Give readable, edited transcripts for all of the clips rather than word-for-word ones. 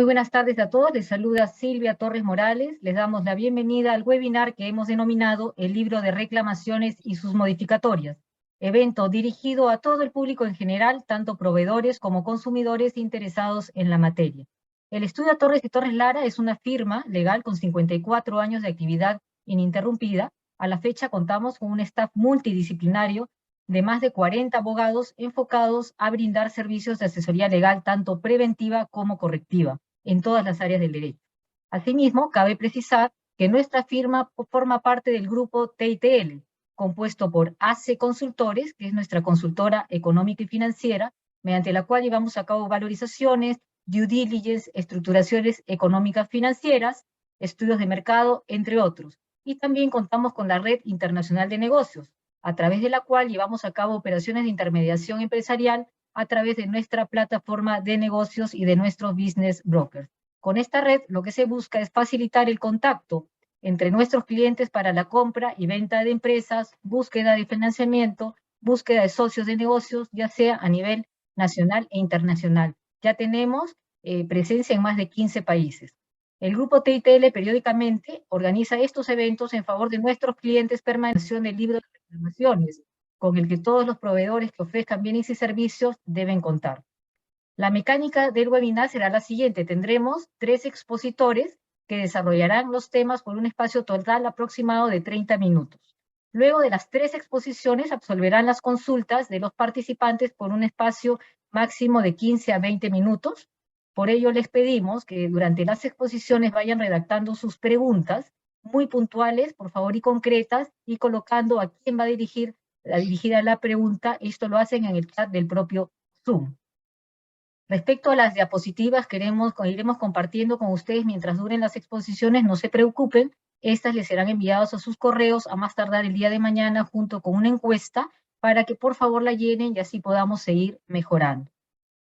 Muy buenas tardes a todos, les saluda Silvia Torres Morales, les damos la bienvenida al webinar que hemos denominado El libro de reclamaciones y sus modificatorias, evento dirigido a todo el público en general, tanto proveedores como consumidores interesados en la materia. El estudio Torres y Torres Lara es una firma legal con 54 años de actividad ininterrumpida. A la fecha contamos con un staff multidisciplinario de más de 40 abogados enfocados a brindar servicios de asesoría legal tanto preventiva como correctiva en todas las áreas del derecho. Asimismo, cabe precisar que nuestra firma forma parte del grupo TITL, compuesto por ACE Consultores, que es nuestra consultora económica y financiera, mediante la cual llevamos a cabo valorizaciones, due diligence, estructuraciones económicas financieras, estudios de mercado, entre otros. Y también contamos con la Red Internacional de Negocios, a través de la cual llevamos a cabo operaciones de intermediación empresarial a través de nuestra plataforma de negocios y de nuestros business brokers. Con esta red lo que se busca es facilitar el contacto entre nuestros clientes para la compra y venta de empresas, búsqueda de financiamiento, búsqueda de socios de negocios, ya sea a nivel nacional e internacional. Ya tenemos presencia en más de 15 países. El grupo TITL periódicamente organiza estos eventos en favor de nuestros clientes permaneciendo del libro de reclamaciones, con el que todos los proveedores que ofrezcan bienes y servicios deben contar. La mecánica del webinar será la siguiente. Tendremos 3 expositores que desarrollarán los temas por un espacio total aproximado de 30 minutos. Luego de las 3 exposiciones absolverán las consultas de los participantes por un espacio máximo de 15 a 20 minutos. Por ello les pedimos que durante las exposiciones vayan redactando sus preguntas muy puntuales, por favor, y concretas, y colocando a quién va a dirigida la pregunta. Esto lo hacen en el chat del propio Zoom. Respecto a las diapositivas que iremos compartiendo con ustedes mientras duren las exposiciones, no se preocupen, estas les serán enviadas a sus correos a más tardar el día de mañana junto con una encuesta para que por favor la llenen y así podamos seguir mejorando.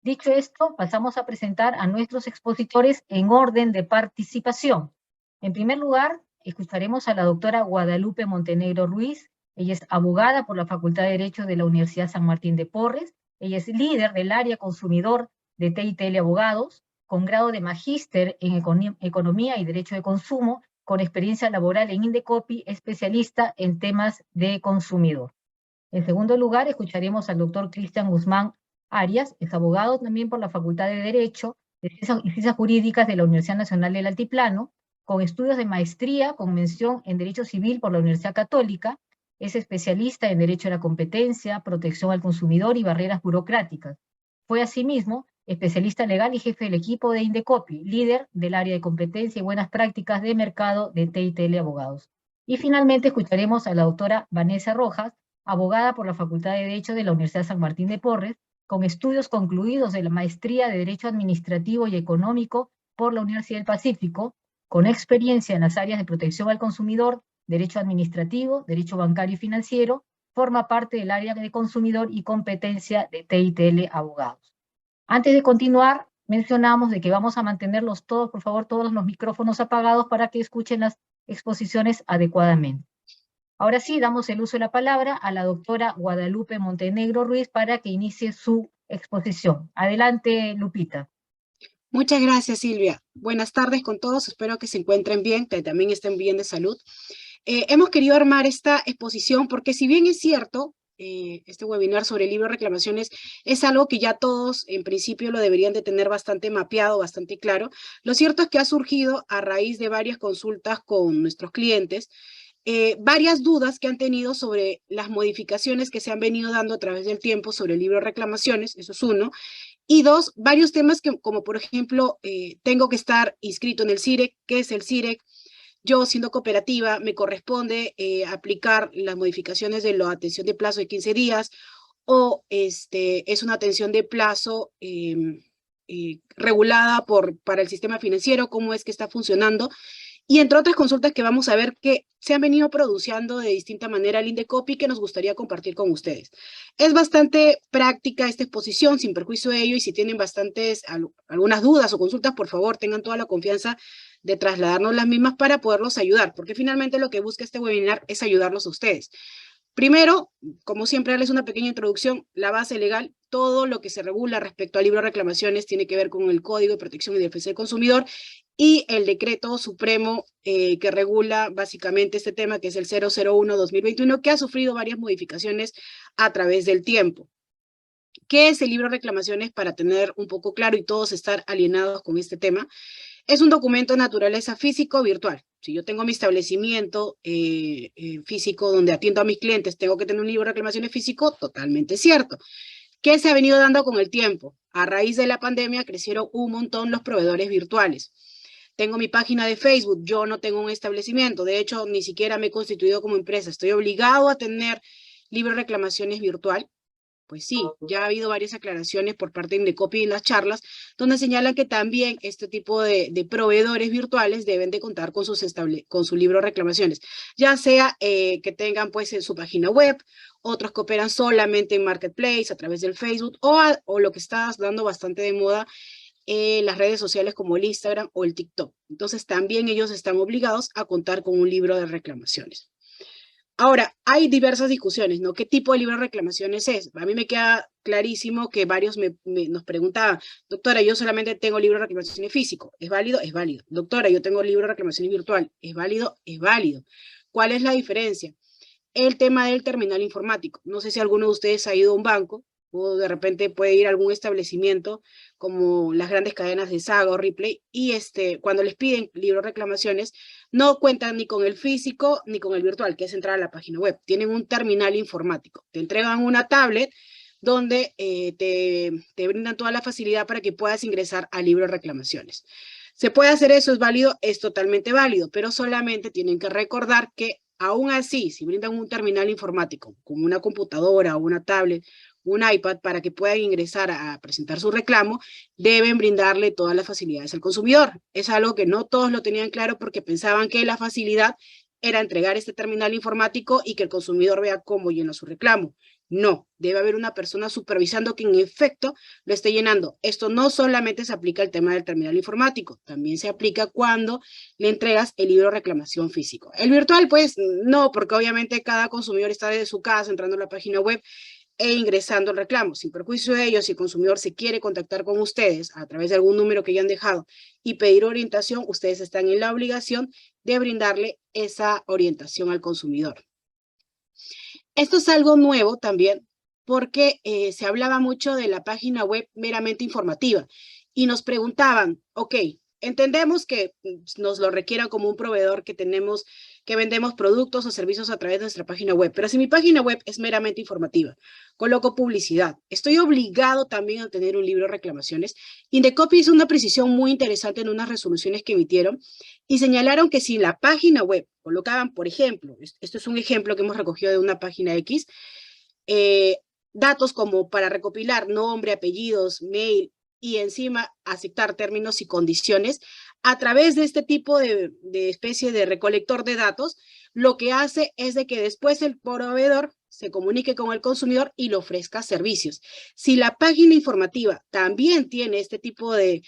Dicho esto, pasamos a presentar a nuestros expositores en orden de participación. En primer lugar, escucharemos a la doctora Guadalupe Montenegro Ruiz. Ella es abogada por la Facultad de Derecho de la Universidad San Martín de Porres. Ella es líder del área consumidor de TITL Abogados, con grado de magíster en Economía y Derecho de Consumo, con experiencia laboral en Indecopi, especialista en temas de consumidor. En segundo lugar, escucharemos al doctor Cristian Guzmán Arias, es abogado también por la Facultad de Derecho y Ciencias Jurídicas de la Universidad Nacional del Altiplano, con estudios de maestría con mención en Derecho Civil por la Universidad Católica. Es especialista en Derecho a la Competencia, Protección al Consumidor y Barreras Burocráticas. Fue asimismo especialista legal y jefe del equipo de Indecopi, líder del área de competencia y buenas prácticas de mercado de TITL Abogados. Y finalmente escucharemos a la doctora Vanessa Rojas, abogada por la Facultad de Derecho de la Universidad San Martín de Porres, con estudios concluidos de la Maestría de Derecho Administrativo y Económico por la Universidad del Pacífico, con experiencia en las áreas de protección al consumidor, derecho administrativo, derecho bancario y financiero. Forma parte del área de consumidor y competencia de TITL Abogados. Antes de continuar, mencionamos de que vamos a mantenerlos todos, por favor, todos los micrófonos apagados para que escuchen las exposiciones adecuadamente. Ahora sí, damos el uso de la palabra a la doctora Guadalupe Montenegro Ruiz para que inicie su exposición. Adelante, Lupita. Muchas gracias, Silvia. Buenas tardes con todos. Espero que se encuentren bien, que también estén bien de salud. Hemos querido armar esta exposición porque si bien es cierto, este webinar sobre el libro de reclamaciones es algo que ya todos en principio lo deberían de tener bastante mapeado, bastante claro. Lo cierto es que ha surgido a raíz de varias consultas con nuestros clientes, varias dudas que han tenido sobre las modificaciones que se han venido dando a través del tiempo sobre el libro de reclamaciones, eso es uno. Y dos, varios temas que, como por ejemplo, tengo que estar inscrito en el CIREC. ¿Qué es el CIREC? Yo, siendo cooperativa, me corresponde aplicar las modificaciones de la atención de plazo de 15 días o es una atención de plazo regulada para el sistema financiero, cómo es que está funcionando. Y entre otras consultas que vamos a ver que se han venido produciendo de distinta manera al Indecopi que nos gustaría compartir con ustedes. Es bastante práctica esta exposición, sin perjuicio de ello, y si tienen algunas dudas o consultas, por favor, tengan toda la confianza de trasladarnos las mismas para poderlos ayudar, porque finalmente lo que busca este webinar es ayudarlos a ustedes. Primero, como siempre, darles una pequeña introducción, la base legal, todo lo que se regula respecto al libro de reclamaciones tiene que ver con el Código de Protección y Defensa del Consumidor y el decreto supremo que regula básicamente este tema, que es el 001-2021, que ha sufrido varias modificaciones a través del tiempo. ¿Qué es el libro de reclamaciones? Para tener un poco claro y todos estar alienados con este tema. Es un documento de naturaleza físico o virtual. Si yo tengo mi establecimiento físico donde atiendo a mis clientes, tengo que tener un libro de reclamaciones físico, totalmente cierto. ¿Qué se ha venido dando con el tiempo? A raíz de la pandemia crecieron un montón los proveedores virtuales. Tengo mi página de Facebook, yo no tengo un establecimiento, de hecho ni siquiera me he constituido como empresa, estoy obligado a tener libro de reclamaciones virtual. Pues sí, ya ha habido varias aclaraciones por parte de Indecopi en las charlas, donde señalan que también este tipo de proveedores virtuales deben de contar con su libro de reclamaciones, ya sea que tengan pues en su página web, otros que operan solamente en Marketplace a través del Facebook, o lo que está dando bastante de moda, las redes sociales como el Instagram o el TikTok. Entonces también ellos están obligados a contar con un libro de reclamaciones. Ahora, hay diversas discusiones, ¿no? ¿Qué tipo de libro de reclamaciones es? A mí me queda clarísimo que varios nos preguntaban, doctora, yo solamente tengo libro de reclamaciones físico, ¿es válido? Es válido. Doctora, yo tengo libro de reclamaciones virtual, ¿es válido? Es válido. ¿Cuál es la diferencia? El tema del terminal informático. No sé si alguno de ustedes ha ido a un banco o de repente puede ir a algún establecimiento como las grandes cadenas de Saga o Ripley y cuando les piden libro de reclamaciones no cuentan ni con el físico ni con el virtual, que es entrar a la página web. Tienen un terminal informático. Te entregan una tablet donde te brindan toda la facilidad para que puedas ingresar al libro de reclamaciones. ¿Se puede hacer eso? ¿Es válido? Es totalmente válido, pero solamente tienen que recordar que aún así, si brindan un terminal informático, como una computadora o una tablet, un iPad, para que puedan ingresar a presentar su reclamo, deben brindarle todas las facilidades al consumidor. Es algo que no todos lo tenían claro porque pensaban que la facilidad era entregar este terminal informático y que el consumidor vea cómo llena su reclamo. No, debe haber una persona supervisando que en efecto lo esté llenando. Esto no solamente se aplica al tema del terminal informático, también se aplica cuando le entregas el libro de reclamación físico. El virtual, pues no, porque obviamente cada consumidor está desde su casa entrando a la página web e ingresando el reclamo. Sin perjuicio de ello, si el consumidor se quiere contactar con ustedes a través de algún número que hayan dejado y pedir orientación, ustedes están en la obligación de brindarle esa orientación al consumidor. Esto es algo nuevo también porque se hablaba mucho de la página web meramente informativa y nos preguntaban, ok, entendemos que nos lo requieran como un proveedor que vendemos productos o servicios a través de nuestra página web, pero si mi página web es meramente informativa, coloco publicidad, estoy obligado también a tener un libro de reclamaciones. Indecopi hizo una precisión muy interesante en unas resoluciones que emitieron y señalaron que si la página web colocaban, por ejemplo, esto es un ejemplo que hemos recogido de una página X, datos como para recopilar nombre, apellidos, mail, y encima aceptar términos y condiciones, a través de este tipo de especie de recolector de datos, lo que hace es de que después el proveedor se comunique con el consumidor y le ofrezca servicios. Si la página informativa también tiene este tipo de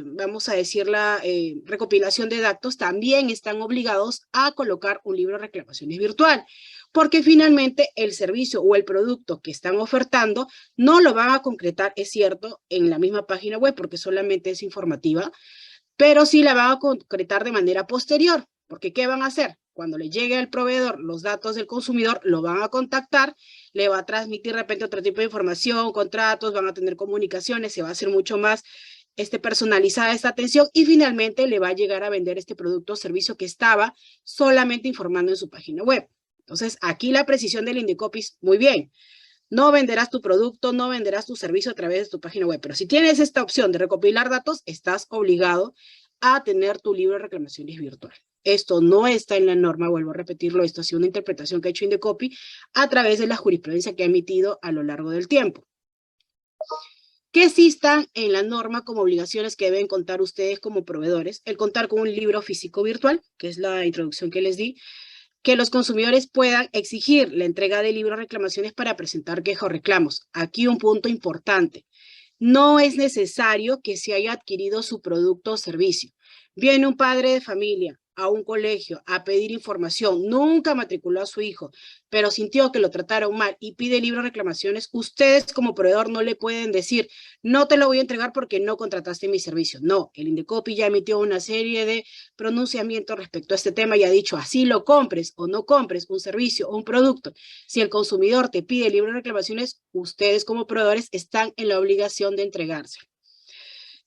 vamos a decirla, recopilación de datos, también están obligados a colocar un libro de reclamaciones virtual, porque finalmente el servicio o el producto que están ofertando no lo van a concretar, es cierto, en la misma página web, porque solamente es informativa, pero sí la van a concretar de manera posterior, porque ¿qué van a hacer? Cuando le llegue al proveedor los datos del consumidor, lo van a contactar, le va a transmitir de repente otro tipo de información, contratos, van a tener comunicaciones, se va a hacer mucho más personalizada esta atención y finalmente le va a llegar a vender este producto o servicio que estaba solamente informando en su página web. Entonces, aquí la precisión del Indecopi, muy bien. No venderás tu producto, no venderás tu servicio a través de tu página web, pero si tienes esta opción de recopilar datos, estás obligado a tener tu libro de reclamaciones virtual. Esto no está en la norma, vuelvo a repetirlo, esto ha sido una interpretación que ha hecho Indecopi a través de la jurisprudencia que ha emitido a lo largo del tiempo. ¿Qué sí están en la norma como obligaciones que deben contar ustedes como proveedores? El contar con un libro físico virtual, que es la introducción que les di, que los consumidores puedan exigir la entrega de libros de reclamaciones para presentar quejas o reclamos. Aquí un punto importante. No es necesario que se haya adquirido su producto o servicio. Viene un padre de familia a un colegio a pedir información, nunca matriculó a su hijo, pero sintió que lo trataron mal y pide libro de reclamaciones, ustedes como proveedor no le pueden decir, no te lo voy a entregar porque no contrataste mi servicio. No, el Indecopi ya emitió una serie de pronunciamientos respecto a este tema y ha dicho, así lo compres o no compres un servicio o un producto. Si el consumidor te pide libro de reclamaciones, ustedes como proveedores están en la obligación de entregarse.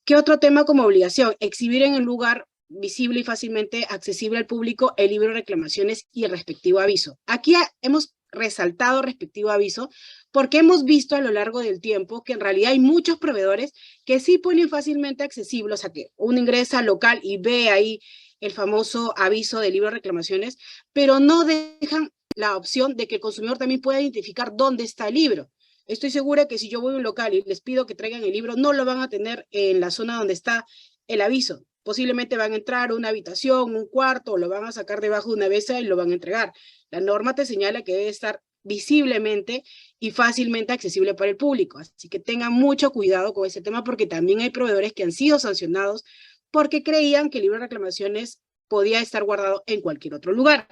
¿Qué otro tema como obligación? Exhibir en el lugar visible y fácilmente accesible al público el libro de reclamaciones y el respectivo aviso. Aquí hemos resaltado respectivo aviso porque hemos visto a lo largo del tiempo que en realidad hay muchos proveedores que sí ponen fácilmente accesible, o sea que uno ingresa al local y ve ahí el famoso aviso de libro de reclamaciones, pero no dejan la opción de que el consumidor también pueda identificar dónde está el libro. Estoy segura que si yo voy a un local y les pido que traigan el libro, no lo van a tener en la zona donde está el aviso. Posiblemente van a entrar a una habitación, un cuarto, o lo van a sacar debajo de una mesa y lo van a entregar. La norma te señala que debe estar visiblemente y fácilmente accesible para el público. Así que tengan mucho cuidado con ese tema porque también hay proveedores que han sido sancionados porque creían que el libro de reclamaciones podía estar guardado en cualquier otro lugar.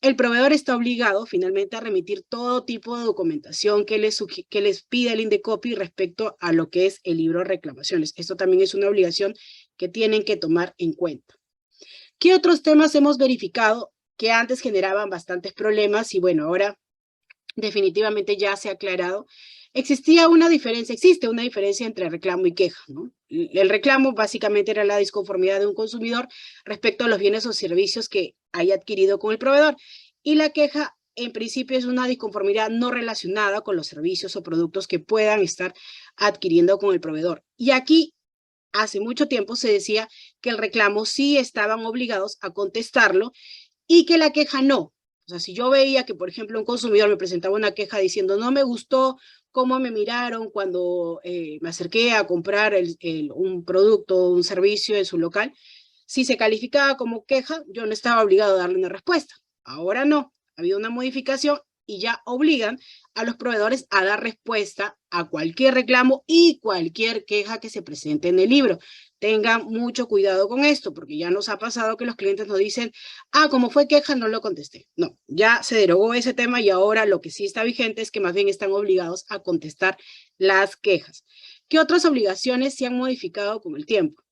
El proveedor está obligado finalmente a remitir todo tipo de documentación que les pida el Indecopi respecto a lo que es el libro de reclamaciones. Esto también es una obligación que tienen que tomar en cuenta. ¿Qué otros temas hemos verificado que antes generaban bastantes problemas y bueno, ahora definitivamente ya se ha aclarado? Existe una diferencia entre reclamo y queja, ¿no? El reclamo básicamente era la disconformidad de un consumidor respecto a los bienes o servicios que haya adquirido con el proveedor. Y la queja, en principio, es una disconformidad no relacionada con los servicios o productos que puedan estar adquiriendo con el proveedor. Y aquí, hace mucho tiempo se decía que el reclamo sí estaban obligados a contestarlo y que la queja no. O sea, si yo veía que, por ejemplo, un consumidor me presentaba una queja diciendo no me gustó cómo me miraron cuando me acerqué a comprar un producto, un servicio en su local, si se calificaba como queja, yo no estaba obligado a darle una respuesta. Ahora no, ha habido una modificación y ya obligan a los proveedores a dar respuesta a cualquier reclamo y cualquier queja que se presente en el libro. Tengan mucho cuidado con esto, porque ya nos ha pasado que los clientes nos dicen, como fue queja, no lo contesté. No, ya se derogó ese tema y ahora lo que sí está vigente es que más bien están obligados a contestar las quejas. ¿Qué otras obligaciones se han modificado con el tiempo?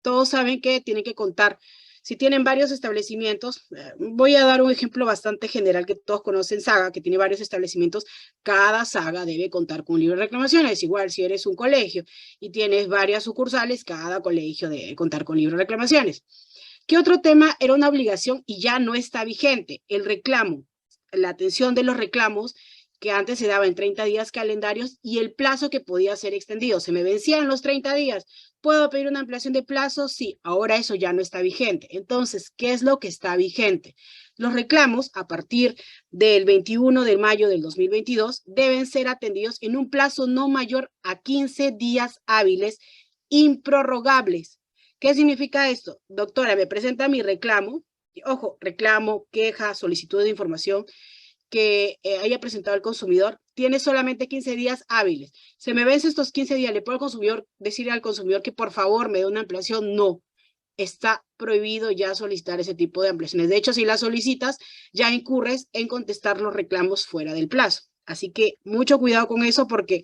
Todos saben que tienen que contar. Si tienen varios establecimientos, voy a dar un ejemplo bastante general que todos conocen, Saga, que tiene varios establecimientos, cada Saga debe contar con un libro de reclamaciones. Igual si eres un colegio y tienes varias sucursales, cada colegio debe contar con libro de reclamaciones. ¿Qué otro tema era una obligación y ya no está vigente? El reclamo, la atención de los reclamos que antes se daba en 30 días calendarios y el plazo que podía ser extendido. Se me vencían los 30 días. ¿Puedo pedir una ampliación de plazo? Sí, ahora eso ya no está vigente. Entonces, ¿qué es lo que está vigente? Los reclamos a partir del 21 de mayo del 2022 deben ser atendidos en un plazo no mayor a 15 días hábiles improrrogables. ¿Qué significa esto? Doctora, me presenta mi reclamo. Ojo, reclamo, queja, solicitud de información que haya presentado el consumidor, tiene solamente 15 días hábiles. Se me vence estos 15 días, ¿le puedo al consumidor decirle al consumidor que por favor me dé una ampliación? No, está prohibido ya solicitar ese tipo de ampliaciones. De hecho, si las solicitas, ya incurres en contestar los reclamos fuera del plazo. Así que mucho cuidado con eso porque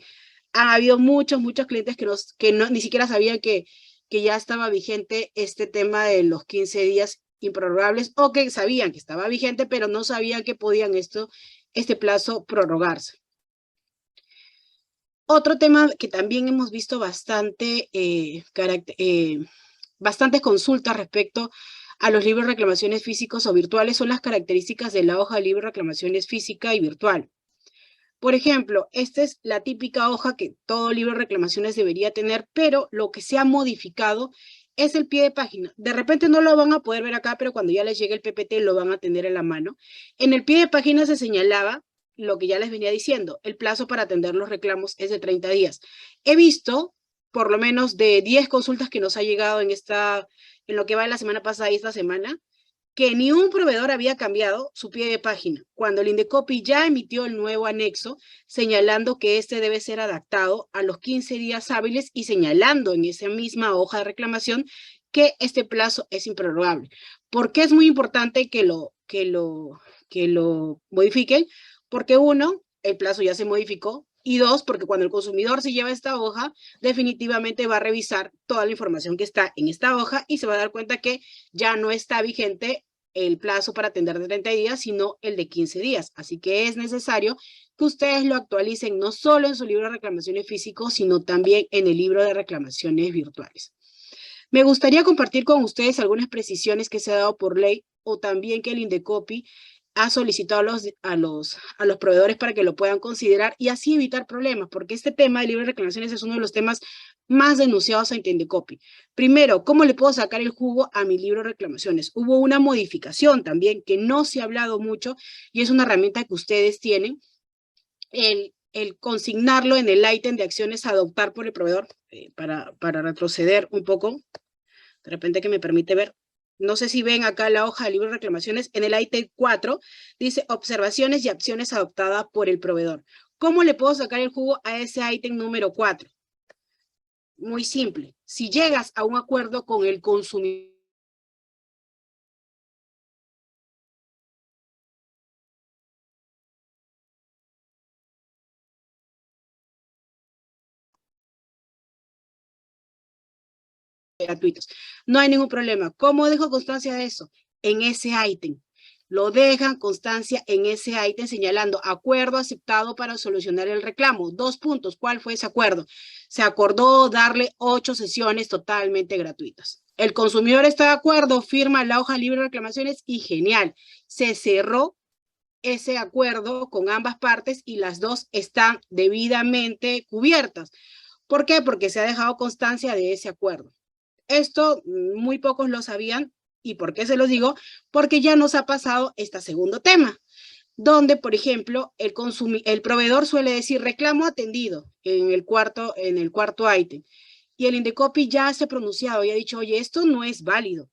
ha habido muchos clientes que ni siquiera sabían que ya estaba vigente este tema de los 15 días improrrogables o que sabían que estaba vigente, pero no sabían que podían este plazo prorrogarse. Otro tema que también hemos visto bastantes consultas respecto a los libros de reclamaciones físicos o virtuales son las características de la hoja de libro de reclamaciones física y virtual. Por ejemplo, esta es la típica hoja que todo libro de reclamaciones debería tener, pero lo que se ha modificado es el pie de página. De repente no lo van a poder ver acá, pero cuando ya les llegue el PPT lo van a tener en la mano. En el pie de página se señalaba lo que ya les venía diciendo. El plazo para atender los reclamos es de 30 días. He visto, por lo menos de 10 consultas que nos ha llegado en lo que va de la semana pasada y esta semana, que ni un proveedor había cambiado su pie de página, cuando el Indecopi ya emitió el nuevo anexo, señalando que este debe ser adaptado a los 15 días hábiles y señalando en esa misma hoja de reclamación que este plazo es improrrogable. ¿Por qué es muy importante que lo modifiquen? Porque uno, el plazo ya se modificó, y dos, porque cuando el consumidor se lleva esta hoja, definitivamente va a revisar toda la información que está en esta hoja y se va a dar cuenta que ya no está vigente el plazo para atender de 30 días, sino el de 15 días. Así que es necesario que ustedes lo actualicen no solo en su libro de reclamaciones físico, sino también en el libro de reclamaciones virtuales. Me gustaría compartir con ustedes algunas precisiones que se ha dado por ley o también que el Indecopi ha solicitado a los proveedores para que lo puedan considerar y así evitar problemas, porque este tema de libre reclamaciones es uno de los temas más denunciados ante Indecopi. Primero, ¿cómo le puedo sacar el jugo a mi libro de reclamaciones? Hubo una modificación también que no se ha hablado mucho y es una herramienta que ustedes tienen, el consignarlo en el ítem de acciones a adoptar por el proveedor, para retroceder un poco, de repente que me permite ver. No sé si ven acá la hoja de libro de reclamaciones, en el ítem 4, dice observaciones y acciones adoptadas por el proveedor. ¿Cómo le puedo sacar el jugo a ese ítem número 4? Muy simple. Si llegas a un acuerdo con el consumidor, gratuitos, no hay ningún problema. ¿Cómo dejo constancia de eso? En ese ítem. Lo dejan constancia en ese ítem señalando acuerdo aceptado para solucionar el reclamo. 2 puntos. ¿Cuál fue ese acuerdo? Se acordó darle 8 sesiones totalmente gratuitas. El consumidor está de acuerdo, firma la hoja libre de reclamaciones y genial. Se cerró ese acuerdo con ambas partes y las dos están debidamente cubiertas. ¿Por qué? Porque se ha dejado constancia de ese acuerdo. Esto muy pocos lo sabían. ¿Y por qué se los digo? Porque ya nos ha pasado este segundo tema, donde, por ejemplo, el proveedor suele decir reclamo atendido en el cuarto ítem, y el Indecopi ya se ha pronunciado y ha dicho, oye, esto no es válido.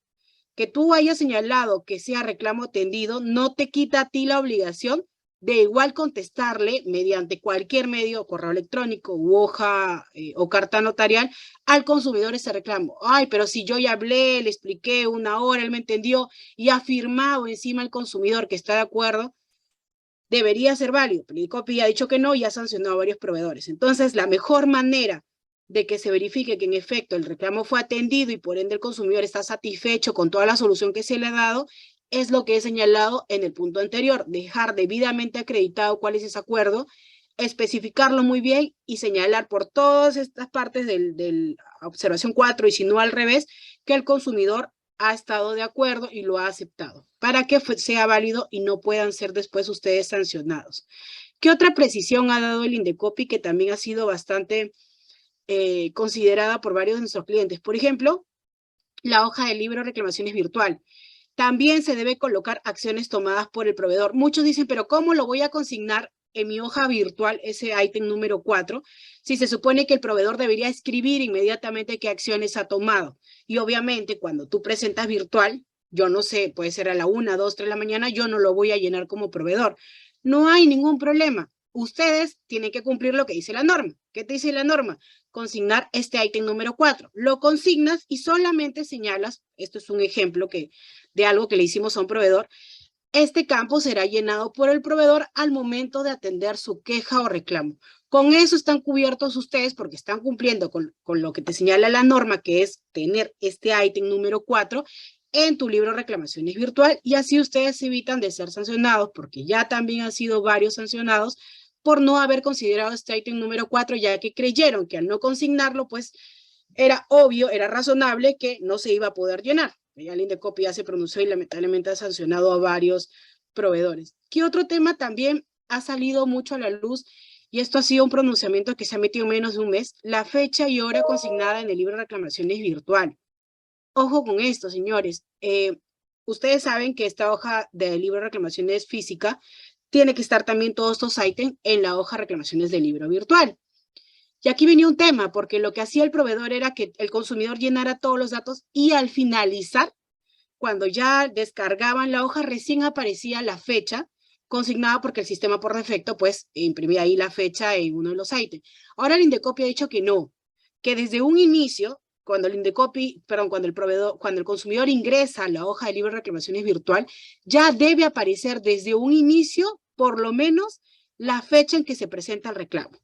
Que tú hayas señalado que sea reclamo atendido no te quita a ti la obligación de igual contestarle mediante cualquier medio, correo electrónico u hoja o carta notarial al consumidor ese reclamo. Ay, pero si yo ya hablé, le expliqué 1 hora, él me entendió y ha firmado encima el consumidor que está de acuerdo, debería ser válido. Pero el Indecopi ha dicho que no y ha sancionado a varios proveedores. Entonces, la mejor manera de que se verifique que en efecto el reclamo fue atendido y por ende el consumidor está satisfecho con toda la solución que se le ha dado, es lo que he señalado en el punto anterior, dejar debidamente acreditado cuál es ese acuerdo, especificarlo muy bien y señalar por todas estas partes de la observación 4 y si no al revés, que el consumidor ha estado de acuerdo y lo ha aceptado, para que sea válido y no puedan ser después ustedes sancionados. ¿Qué otra precisión ha dado el Indecopi que también ha sido bastante considerada por varios de nuestros clientes? Por ejemplo, la hoja de libro de reclamaciones virtual. También se debe colocar acciones tomadas por el proveedor. Muchos dicen, pero ¿cómo lo voy a consignar en mi hoja virtual, ese ítem número 4, si se supone que el proveedor debería escribir inmediatamente qué acciones ha tomado? Y obviamente cuando tú presentas virtual, yo no sé, puede ser a la 1, 2, 3 de la mañana, yo no lo voy a llenar como proveedor. No hay ningún problema. Ustedes tienen que cumplir lo que dice la norma. ¿Qué te dice la norma? Consignar este ítem número 4. Lo consignas y solamente señalas, esto es un ejemplo de algo que le hicimos a un proveedor, este campo será llenado por el proveedor al momento de atender su queja o reclamo. Con eso están cubiertos ustedes porque están cumpliendo con lo que te señala la norma, que es tener este ítem número 4 en tu libro de reclamaciones virtual y así ustedes evitan de ser sancionados porque ya también han sido varios sancionados por no haber considerado este ítem número 4, ya que creyeron que al no consignarlo, pues era obvio, era razonable que no se iba a poder llenar. Ya el Indecopi ya se pronunció y lamentablemente ha sancionado a varios proveedores. ¿Qué otro tema también ha salido mucho a la luz? Y esto ha sido un pronunciamiento que se ha metido en menos de un mes, la fecha y hora consignada en el libro de reclamaciones virtual. Ojo con esto, señores. Ustedes saben que esta hoja del libro de reclamaciones física tiene que estar también todos estos ítems en la hoja de reclamaciones del libro virtual. Y aquí venía un tema, porque lo que hacía el proveedor era que el consumidor llenara todos los datos y al finalizar, cuando ya descargaban la hoja, recién aparecía la fecha consignada porque el sistema por defecto, pues, imprimía ahí la fecha en uno de los ítems. Ahora el Indecopi ha dicho que no, que desde un inicio, cuando el Indecopy, perdón, cuando el consumidor ingresa a la hoja de libre reclamaciones virtual, ya debe aparecer desde un inicio, por lo menos, la fecha en que se presenta el reclamo.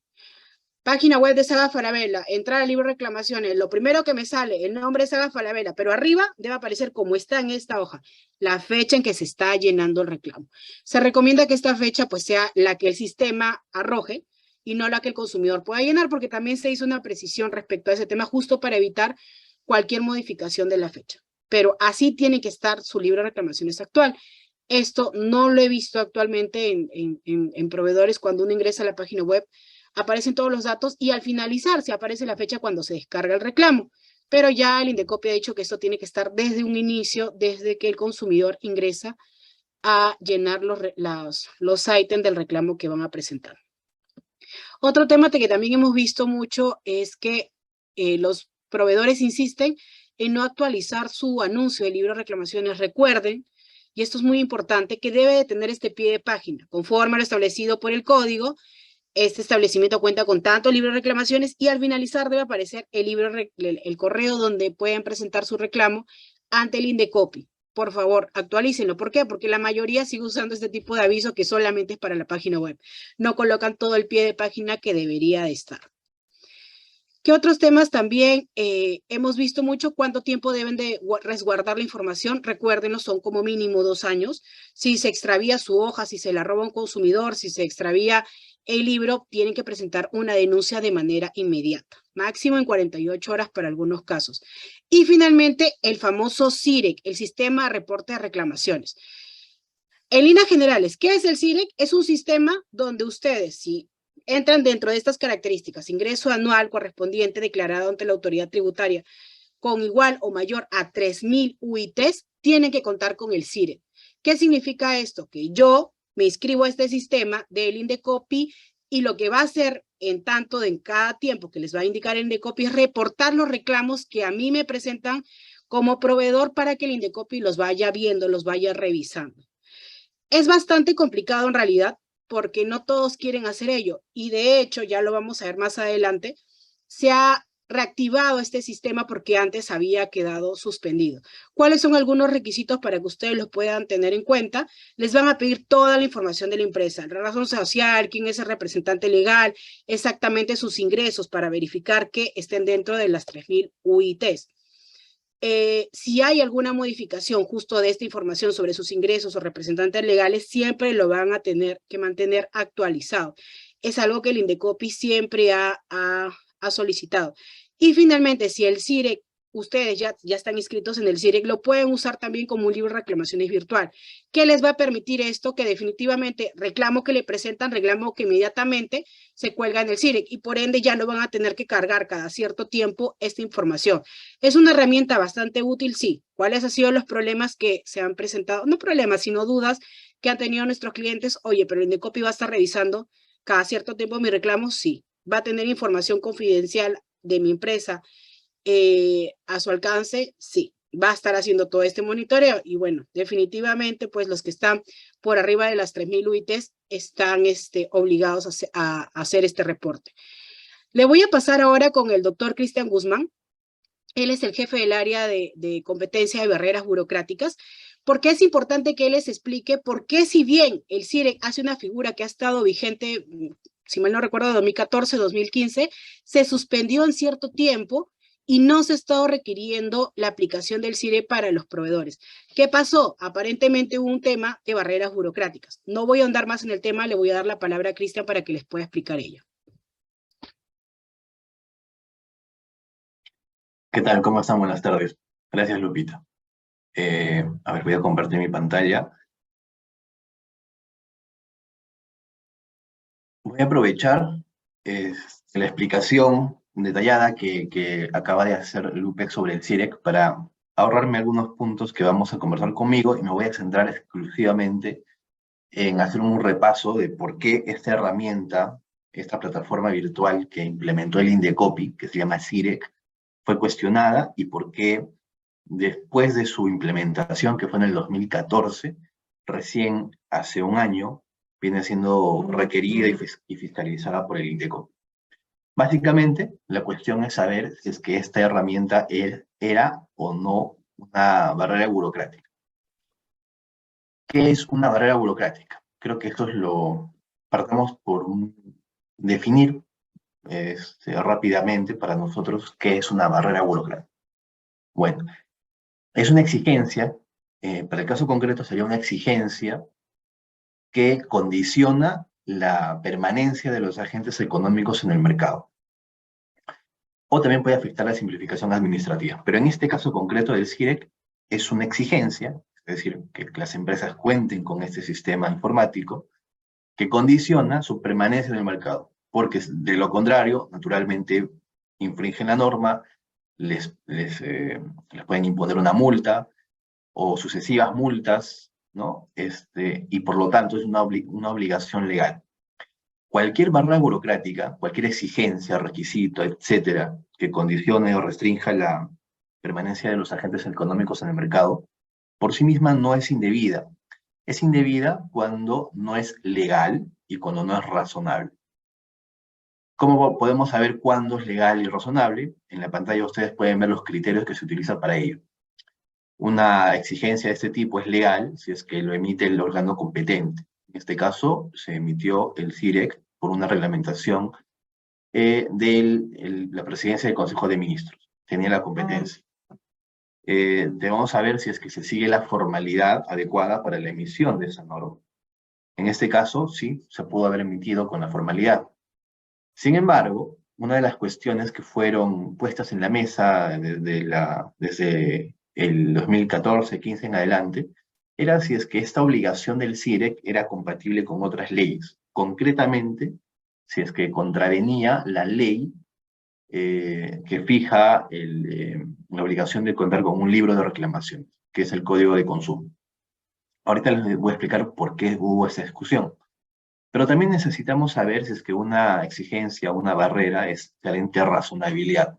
Página web de Saga Falabella, entrar a libre reclamaciones, lo primero que me sale, el nombre de Saga Falabella, pero arriba debe aparecer como está en esta hoja, la fecha en que se está llenando el reclamo. Se recomienda que esta fecha pues sea la que el sistema arroje y no la que el consumidor pueda llenar, porque también se hizo una precisión respecto a ese tema justo para evitar cualquier modificación de la fecha. Pero así tiene que estar su libre reclamaciones actual. Esto no lo he visto actualmente en proveedores cuando uno ingresa a la página web, aparecen todos los datos y al finalizar se aparece la fecha cuando se descarga el reclamo. Pero ya el Indecopy ha dicho que esto tiene que estar desde un inicio, desde que el consumidor ingresa a llenar los ítems del reclamo que van a presentar. Otro tema que también hemos visto mucho es que los proveedores insisten en no actualizar su anuncio de libre reclamaciones. Recuerden, y esto es muy importante, que debe de tener este pie de página, conforme a lo establecido por el código. Este establecimiento cuenta con tanto libro de reclamaciones y al finalizar debe aparecer el correo donde pueden presentar su reclamo ante el Indecopy. Por favor, actualícenlo. ¿Por qué? Porque la mayoría sigue usando este tipo de aviso que solamente es para la página web. No colocan todo el pie de página que debería de estar. ¿Qué otros temas también hemos visto mucho? ¿Cuánto tiempo deben de resguardar la información? Recuérdenlo, son como mínimo 2 años. Si se extravía su hoja, si se la roba un consumidor, si se extravía el libro, tienen que presentar una denuncia de manera inmediata, máximo en 48 horas para algunos casos. Y finalmente, el famoso CIREC, el Sistema de Reporte de Reclamaciones. En líneas generales, ¿qué es el CIREC? Es un sistema donde ustedes, si entran dentro de estas características, ingreso anual correspondiente declarado ante la autoridad tributaria con igual o mayor a 3.000 UITs, tienen que contar con el CIREC. ¿Qué significa esto? Que yo me inscribo a este sistema del Indecopy y lo que va a hacer en tanto en cada tiempo que les va a indicar el Indecopy es reportar los reclamos que a mí me presentan como proveedor para que el Indecopy los vaya viendo, los vaya revisando. Es bastante complicado en realidad porque no todos quieren hacer ello y de hecho, ya lo vamos a ver más adelante, se ha reactivado este sistema porque antes había quedado suspendido. ¿Cuáles son algunos requisitos para que ustedes los puedan tener en cuenta? Les van a pedir toda la información de la empresa, la razón social, quién es el representante legal, exactamente sus ingresos para verificar que estén dentro de las 3.000 UITs. Si hay alguna modificación justo de esta información sobre sus ingresos o representantes legales, siempre lo van a tener que mantener actualizado. Es algo que el Indecopy siempre ha solicitado. Y finalmente, si el CIREC, ustedes ya están inscritos en el CIREC, lo pueden usar también como un libro de reclamaciones virtual. ¿Qué les va a permitir esto? Que definitivamente reclamo que le presentan, reclamo que inmediatamente se cuelga en el CIREC y por ende ya no van a tener que cargar cada cierto tiempo esta información. Es una herramienta bastante útil, sí. ¿Cuáles han sido los problemas que se han presentado? No problemas, sino dudas que han tenido nuestros clientes. Oye, pero el Indecopy va a estar revisando cada cierto tiempo mi reclamo, sí. Va a tener información confidencial de mi empresa a su alcance, sí. Va a estar haciendo todo este monitoreo y bueno, definitivamente pues los que están por arriba de las 3.000 UITs están obligados a hacer este reporte. Le voy a pasar ahora con el doctor Cristian Guzmán. Él es el jefe del área de competencia de barreras burocráticas, porque es importante que él les explique por qué, si bien el CIREC hace una figura que ha estado vigente, si mal no recuerdo, 2014, 2015, se suspendió en cierto tiempo y no se ha estado requiriendo la aplicación del CIREC para los proveedores. ¿Qué pasó? Aparentemente hubo un tema de barreras burocráticas. No voy a ahondar más en el tema, le voy a dar la palabra a Cristian para que les pueda explicar ella. ¿Qué tal? ¿Cómo están? Buenas tardes. Gracias, Lupita. A ver, voy a compartir mi pantalla. Voy a aprovechar la explicación detallada que acaba de hacer Lupe sobre el CIREC para ahorrarme algunos puntos que vamos a conversar conmigo y me voy a centrar exclusivamente en hacer un repaso de por qué esta herramienta, esta plataforma virtual que implementó el Indecopy, que se llama CIREC, fue cuestionada y por qué después de su implementación, que fue en el 2014, recién hace un año, viene siendo requerida y fiscalizada por el Indecopy. Básicamente, la cuestión es saber si es que esta herramienta era o no una barrera burocrática. ¿Qué es una barrera burocrática? Creo que esto es partamos por definir rápidamente para nosotros qué es una barrera burocrática. Bueno, es una exigencia, para el caso concreto sería una exigencia que condiciona la permanencia de los agentes económicos en el mercado. O también puede afectar la simplificación administrativa. Pero en este caso concreto del CIREC es una exigencia, es decir, que las empresas cuenten con este sistema informático que condiciona su permanencia en el mercado. Porque de lo contrario, naturalmente, infringen la norma, les pueden imponer una multa o sucesivas multas, ¿no? Y por lo tanto es una obligación legal. Cualquier barrera burocrática, cualquier exigencia, requisito, etcétera, que condicione o restrinja la permanencia de los agentes económicos en el mercado, por sí misma no es indebida. Es indebida cuando no es legal y cuando no es razonable. ¿Cómo podemos saber cuándo es legal y razonable? En la pantalla ustedes pueden ver los criterios que se utilizan para ello. Una exigencia de este tipo es legal si es que lo emite el órgano competente. En este caso, se emitió el CIREC por una reglamentación de la presidencia del Consejo de Ministros. Tenía la competencia. Debemos saber si es que se sigue la formalidad adecuada para la emisión de esa norma. En este caso, sí, se pudo haber emitido con la formalidad. Sin embargo, una de las cuestiones que fueron puestas en la mesa desde el 2014-15 en adelante, era si es que esta obligación del CIREC era compatible con otras leyes. Concretamente, si es que contravenía la ley que fija la obligación de contar con un libro de reclamaciones, que es el Código de Consumo. Ahorita les voy a explicar por qué hubo esa discusión. Pero también necesitamos saber si es que una exigencia, una barrera es carente de razonabilidad.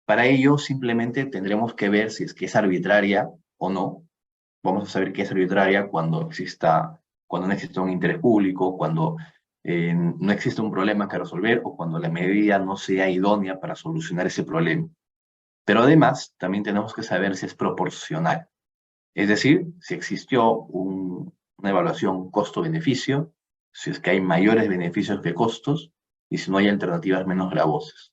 Para ello, simplemente tendremos que ver si es que es arbitraria o no. Vamos a saber que es arbitraria cuando no exista un interés público, cuando no existe un problema que resolver o cuando la medida no sea idónea para solucionar ese problema. Pero además, también tenemos que saber si es proporcional. Es decir, si existió una evaluación costo-beneficio, si es que hay mayores beneficios que costos, y si no hay alternativas menos gravosas.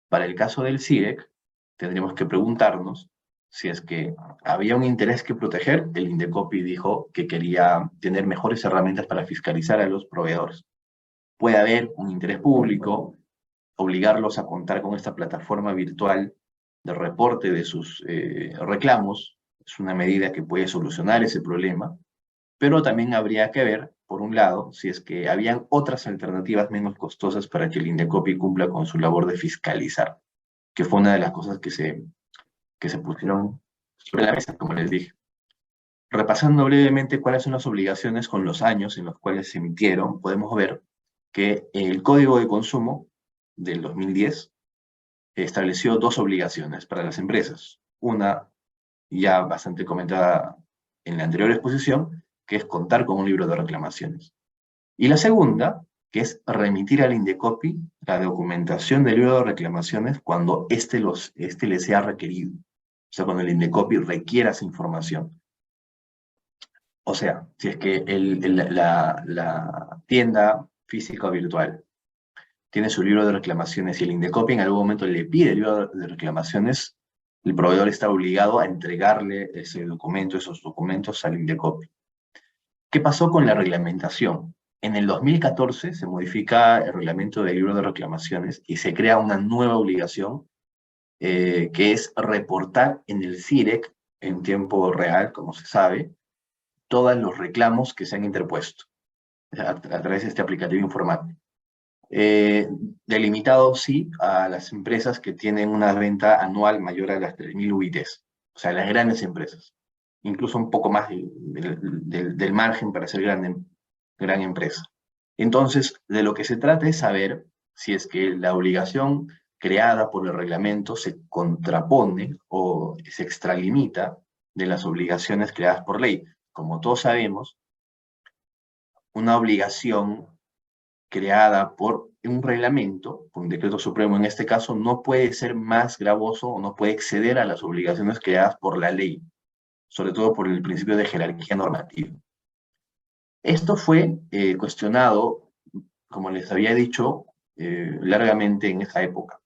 Para el caso del CIREC, tendríamos que preguntarnos si es que había un interés que proteger. El Indecopi dijo que quería tener mejores herramientas para fiscalizar a los proveedores. Puede haber un interés público, obligarlos a contar con esta plataforma virtual de reporte de sus reclamos, es una medida que puede solucionar ese problema, pero también habría que ver, por un lado, si es que habían otras alternativas menos costosas para que el Indecopi cumpla con su labor de fiscalizar, que fue una de las cosas que se pusieron sobre la mesa, como les dije. Repasando brevemente cuáles son las obligaciones con los años en los cuales se emitieron, podemos ver que el Código de Consumo del 2010 estableció dos obligaciones para las empresas. Una, ya bastante comentada en la anterior exposición, que es contar con un libro de reclamaciones. Y la segunda, que es remitir al Indecopi la documentación del libro de reclamaciones cuando éste le sea requerido. O sea, cuando el Indecopi requiera esa información. O sea, si es que la tienda física o virtual tiene su libro de reclamaciones y el Indecopi en algún momento le pide el libro de reclamaciones, el proveedor está obligado a entregarle esos documentos al Indecopi. ¿Qué pasó con la reglamentación? En el 2014 se modifica el reglamento del libro de reclamaciones y se crea una nueva obligación que es reportar en el CIREC en tiempo real, como se sabe, todos los reclamos que se han interpuesto a través de este aplicativo informático. Delimitado, sí, a las empresas que tienen una venta anual mayor a las 3.000 UITs, o sea, las grandes empresas, incluso un poco más del margen para ser gran empresa. Entonces, de lo que se trata es saber si es que la obligación creada por el reglamento se contrapone o se extralimita de las obligaciones creadas por ley. Como todos sabemos, una obligación creada por un reglamento, un decreto supremo en este caso, no puede ser más gravoso o no puede exceder a las obligaciones creadas por la ley, sobre todo por el principio de jerarquía normativa. Esto fue cuestionado, como les había dicho, largamente en esa época.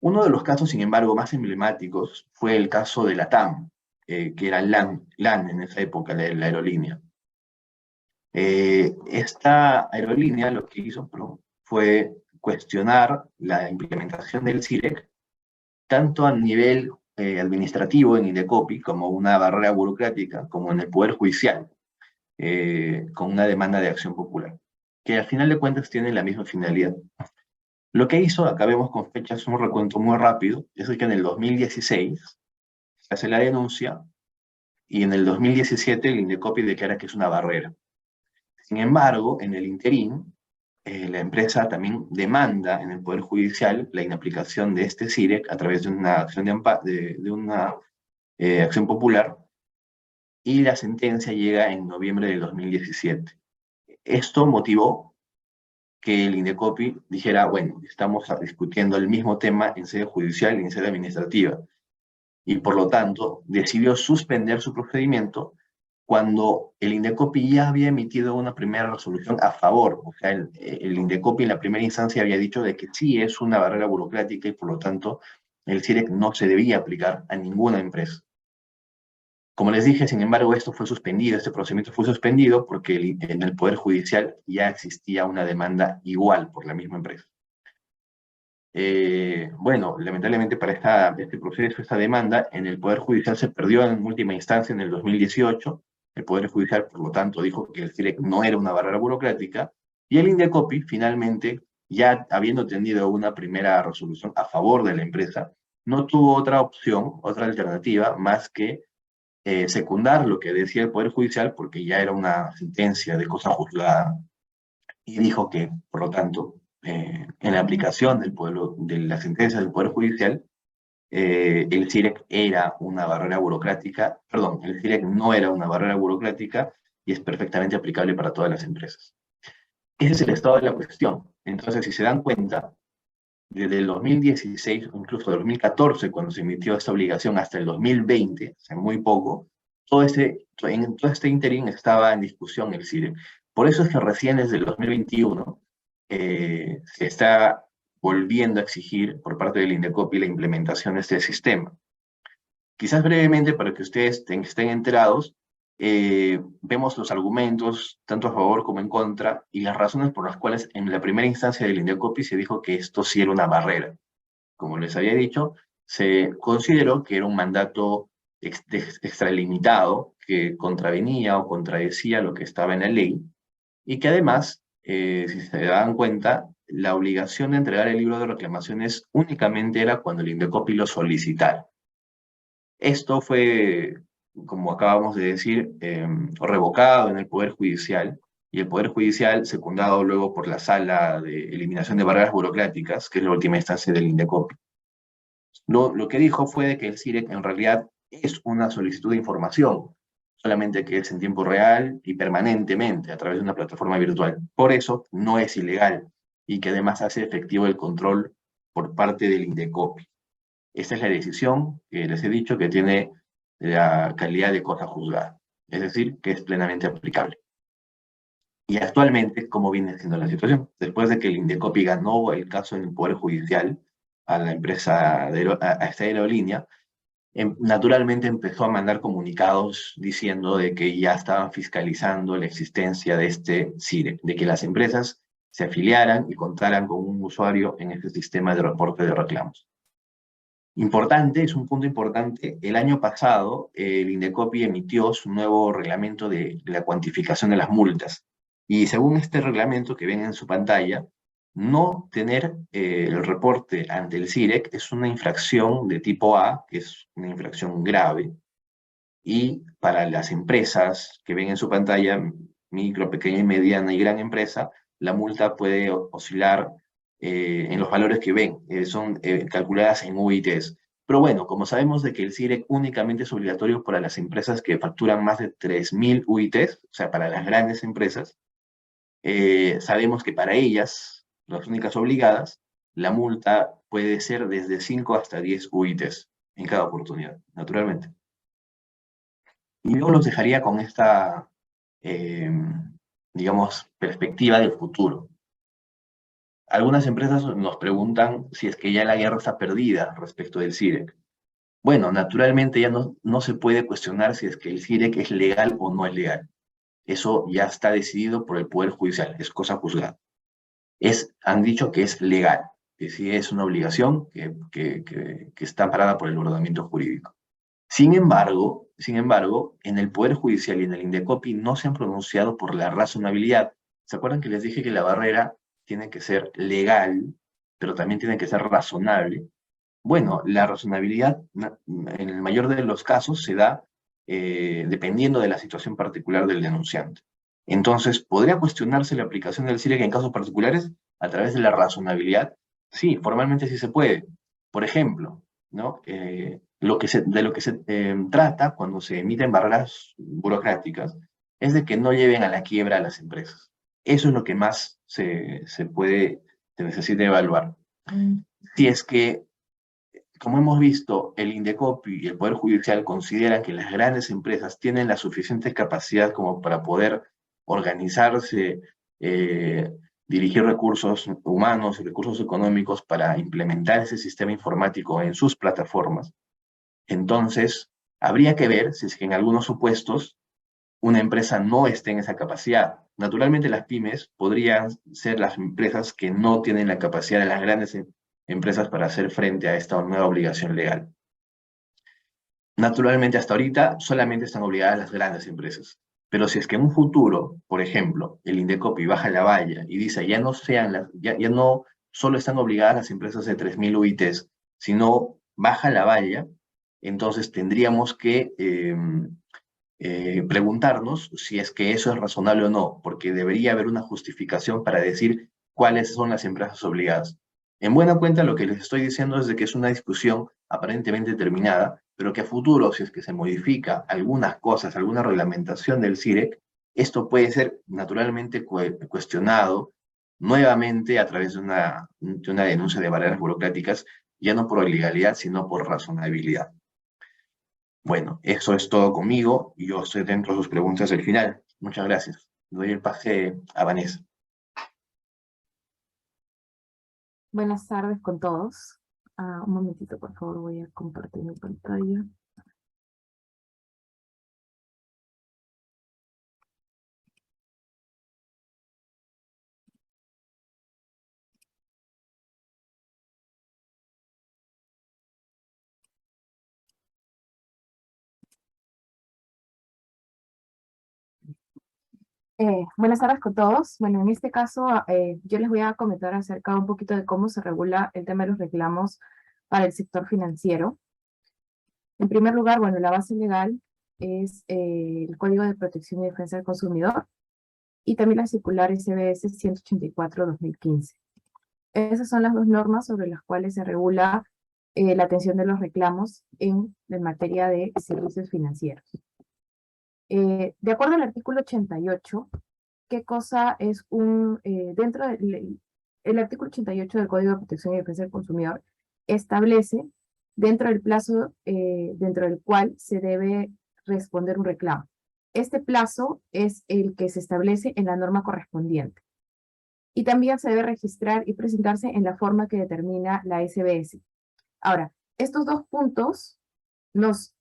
Uno de los casos, sin embargo, más emblemáticos fue el caso de la TAM, que era LAN en esa época, la aerolínea. Esta aerolínea lo que hizo fue cuestionar la implementación del CIREC, tanto a nivel administrativo en Indecopi, como una barrera burocrática, como en el Poder Judicial, con una demanda de acción popular, que al final de cuentas tienen la misma finalidad. Lo que hizo, acá vemos con fechas un recuento muy rápido, es que en el 2016 se hace la denuncia y en el 2017 el Indecopi declara que es una barrera. Sin embargo, en el interín, la empresa también demanda en el Poder Judicial la inaplicación de este CIREC a través de una acción, acción popular, y la sentencia llega en noviembre del 2017. Esto motivó que el Indecopi dijera, bueno, estamos discutiendo el mismo tema en sede judicial y en sede administrativa, y por lo tanto decidió suspender su procedimiento cuando el Indecopi ya había emitido una primera resolución a favor. O sea, el Indecopi en la primera instancia había dicho de que sí es una barrera burocrática y por lo tanto el CIREC no se debía aplicar a ninguna empresa. Como les dije, sin embargo, esto fue suspendido, este procedimiento fue suspendido porque en el Poder Judicial ya existía una demanda igual por la misma empresa. Bueno, lamentablemente para este proceso, esta demanda, en el Poder Judicial se perdió en última instancia en el 2018. El Poder Judicial, por lo tanto, dijo que el CIREC no era una barrera burocrática, y el Indecopi, finalmente, ya habiendo tenido una primera resolución a favor de la empresa, no tuvo otra opción, otra alternativa, más que secundar lo que decía el Poder Judicial, porque ya era una sentencia de cosa juzgada, y dijo que, por lo tanto, en la aplicación de la sentencia del Poder Judicial, el CIREC era una barrera burocrática, perdón, el CIREC no era una barrera burocrática y es perfectamente aplicable para todas las empresas. Ese es el estado de la cuestión. Entonces, si se dan cuenta, desde el 2016, o incluso 2014, cuando se emitió esta obligación, hasta el 2020, hace muy poco, en todo este interín estaba en discusión el CIREC. Por eso es que recién desde el 2021 se está volviendo a exigir por parte del Indecopi la implementación de este sistema. Quizás brevemente, para que ustedes estén enterados, vemos los argumentos, tanto a favor como en contra, y las razones por las cuales en la primera instancia del Indecopi se dijo que esto sí era una barrera. Como les había dicho, se consideró que era un mandato extralimitado que contravenía o contradecía lo que estaba en la ley, y que además, si se dan cuenta, la obligación de entregar el libro de reclamaciones únicamente era cuando el Indecopi lo solicitara. Esto fue, como acabamos de decir, revocado en el Poder Judicial, y el Poder Judicial, secundado luego por la Sala de Eliminación de Barreras Burocráticas, que es la última instancia del Indecopi. Lo que dijo fue de que el CIREC en realidad es una solicitud de información, solamente que es en tiempo real y permanentemente a través de una plataforma virtual. Por eso no es ilegal y que además hace efectivo el control por parte del Indecopi. Esta es la decisión que les he dicho que tiene la calidad de cosa juzgada, es decir, que es plenamente aplicable. Y actualmente, ¿cómo viene siendo la situación? Después de que el Indecopi ganó el caso en el Poder Judicial a la empresa, a esta aerolínea, naturalmente empezó a mandar comunicados diciendo de que ya estaban fiscalizando la existencia de este CIREC, de que las empresas se afiliaran y contaran con un usuario en este sistema de reporte de reclamos. Importante, es un punto importante, el año pasado el Indecopi emitió su nuevo reglamento de la cuantificación de las multas, y según este reglamento que ven en su pantalla, no tener el reporte ante el CIREC es una infracción de tipo A, que es una infracción grave, y para las empresas que ven en su pantalla, micro, pequeña, mediana y gran empresa, la multa puede oscilar en los valores que ven, son calculadas en UITs. Pero bueno, como sabemos de que el CIREC únicamente es obligatorio para las empresas que facturan más de 3.000 UITs, o sea, para las grandes empresas, sabemos que para ellas las únicas obligadas, la multa puede ser desde 5 hasta 10 UITs en cada oportunidad, naturalmente. Y yo los dejaría con esta, digamos, perspectiva del futuro. Algunas empresas nos preguntan si es que ya la guerra está perdida respecto del CIREC. Bueno, naturalmente ya no se puede cuestionar si es que el CIREC es legal o no es legal. Eso ya está decidido por el Poder Judicial, es cosa juzgada. Han dicho que es legal, que sí es una obligación que está amparada por el ordenamiento jurídico. Sin embargo, en el Poder Judicial y en el Indecopi no se han pronunciado por la razonabilidad. ¿Se acuerdan que les dije que la barrera tiene que ser legal, pero también tiene que ser razonable? Bueno, la razonabilidad en el mayor de los casos se da dependiendo de la situación particular del denunciante. Entonces, ¿podría cuestionarse la aplicación del CIREC en casos particulares a través de la razonabilidad? Sí, formalmente sí se puede. Por ejemplo, ¿no? De lo que se trata cuando se emiten barreras burocráticas es de que no lleven a la quiebra a las empresas. Eso es lo que más se necesita evaluar. Si es que, como hemos visto, el Indecopi y el Poder Judicial consideran que las grandes empresas tienen la suficiente capacidad como para poder organizarse, dirigir recursos humanos y recursos económicos para implementar ese sistema informático en sus plataformas. Entonces, habría que ver si es que en algunos supuestos una empresa no esté en esa capacidad. Naturalmente las pymes podrían ser las empresas que no tienen la capacidad de las grandes empresas para hacer frente a esta nueva obligación legal. Naturalmente hasta ahorita solamente están obligadas las grandes empresas. Pero si es que en un futuro, por ejemplo, el Indecopi baja la valla y dice ya no solo están obligadas las empresas de 3.000 UITs, sino baja la valla, entonces tendríamos que preguntarnos si es que eso es razonable o no, porque debería haber una justificación para decir cuáles son las empresas obligadas. En buena cuenta, lo que les estoy diciendo es de que es una discusión aparentemente terminada, pero que a futuro, si es que se modifica algunas cosas, alguna reglamentación del CIREC, esto puede ser naturalmente cuestionado nuevamente a través de una denuncia de barreras burocráticas, ya no por ilegalidad, sino por razonabilidad. Bueno, eso es todo conmigo y yo estoy dentro de sus preguntas del final. Muchas gracias. Doy el pase a Vanessa. Buenas tardes con todos. Un momentito, por favor, voy a compartir mi pantalla. Buenas tardes con todos. Bueno, en este caso yo les voy a comentar acerca un poquito de cómo se regula el tema de los reclamos para el sector financiero. En primer lugar, bueno, la base legal es el Código de Protección y Defensa del Consumidor y también la circular SBS 184/2015. Esas son las dos normas sobre las cuales se regula la atención de los reclamos en materia de servicios financieros. De acuerdo al artículo 88, ¿qué cosa es dentro del artículo 88 del Código de Protección y Defensa del Consumidor establece dentro del plazo dentro del cual se debe responder un reclamo? Este plazo es el que se establece en la norma correspondiente. Y también se debe registrar y presentarse en la forma que determina la SBS. Ahora, estos dos puntos nos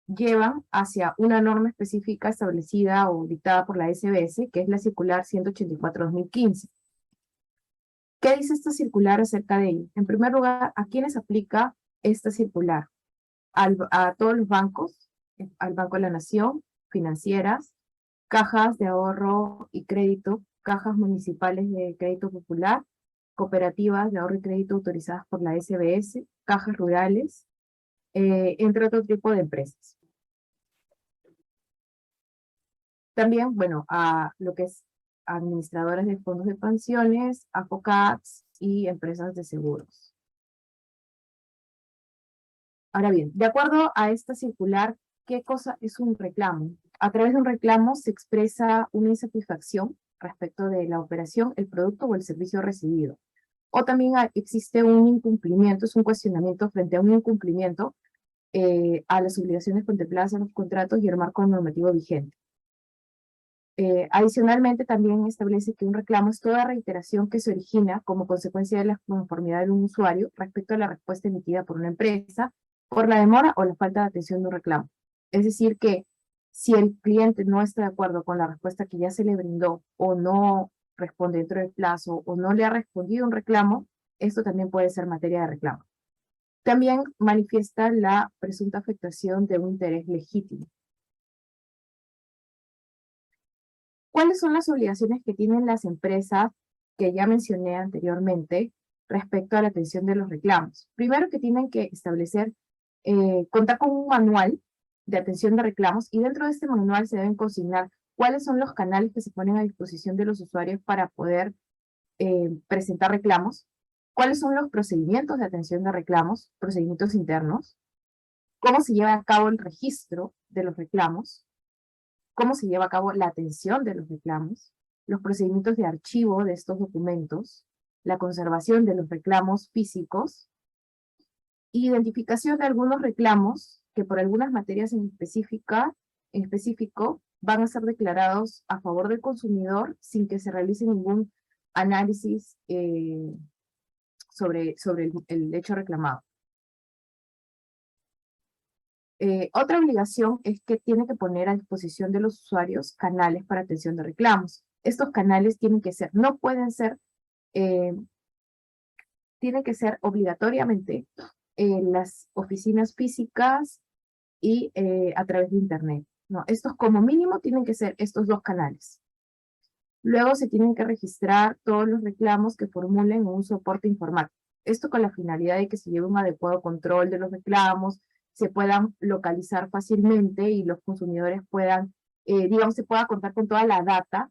llevan hacia una norma específica establecida o dictada por la SBS, que es la circular 184/2015. ¿Qué dice esta circular acerca de ello? En primer lugar, ¿a quiénes aplica esta circular? A todos los bancos, al Banco de la Nación, financieras, cajas de ahorro y crédito, cajas municipales de crédito popular, cooperativas de ahorro y crédito autorizadas por la SBS, cajas rurales, entre otro tipo de empresas. También, bueno, a lo que es administradoras de fondos de pensiones, AFOCATS y empresas de seguros. Ahora bien, de acuerdo a esta circular, ¿qué cosa es un reclamo? A través de un reclamo se expresa una insatisfacción respecto de la operación, el producto o el servicio recibido. o también existe un incumplimiento, es un cuestionamiento frente a un incumplimiento a las obligaciones contempladas en los contratos y el marco normativo vigente. Adicionalmente, también establece que un reclamo es toda reiteración que se origina como consecuencia de la conformidad de un usuario respecto a la respuesta emitida por una empresa, por la demora o la falta de atención de un reclamo. Es decir, que si el cliente no está de acuerdo con la respuesta que ya se le brindó o no responde dentro del plazo o no le ha respondido un reclamo, esto también puede ser materia de reclamo. También manifiesta la presunta afectación de un interés legítimo. ¿Cuáles son las obligaciones que tienen las empresas que ya mencioné anteriormente respecto a la atención de los reclamos? Primero, que tienen que establecer, contar con un manual de atención de reclamos, y dentro de este manual se deben consignar cuáles son los canales que se ponen a disposición de los usuarios para poder presentar reclamos, cuáles son los procedimientos de atención de reclamos, procedimientos internos, cómo se lleva a cabo el registro de los reclamos, cómo se lleva a cabo la atención de los reclamos, los procedimientos de archivo de estos documentos, la conservación de los reclamos físicos, identificación de algunos reclamos que por algunas materias en específico van a ser declarados a favor del consumidor sin que se realice ningún análisis sobre el hecho reclamado. Otra obligación es que tiene que poner a disposición de los usuarios canales para atención de reclamos. Estos canales tienen que ser, no pueden ser, tienen que ser obligatoriamente las oficinas físicas y a través de internet. No, estos como mínimo tienen que ser estos dos canales. Luego se tienen que registrar todos los reclamos que formulen un soporte informático. Esto con la finalidad de que se lleve un adecuado control de los reclamos, se puedan localizar fácilmente y los consumidores puedan, digamos, se pueda contar con toda la data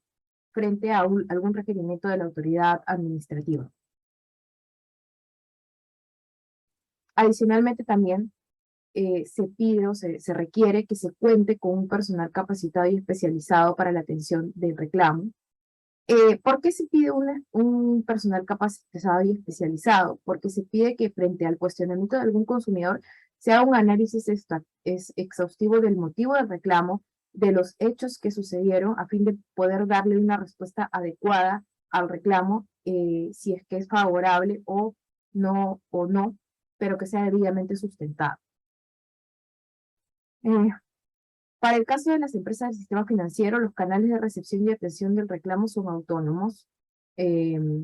frente a algún requerimiento de la autoridad administrativa. Adicionalmente también se pide o se requiere que se cuente con un personal capacitado y especializado para la atención del reclamo. ¿Por qué se pide un personal capacitado y especializado? Porque se pide que frente al cuestionamiento de algún consumidor se haga un análisis exhaustivo del motivo del reclamo, de los hechos que sucedieron, a fin de poder darle una respuesta adecuada al reclamo, si es que es favorable o no, pero que sea debidamente sustentado. Para el caso de las empresas del sistema financiero, los canales de recepción y atención del reclamo son autónomos y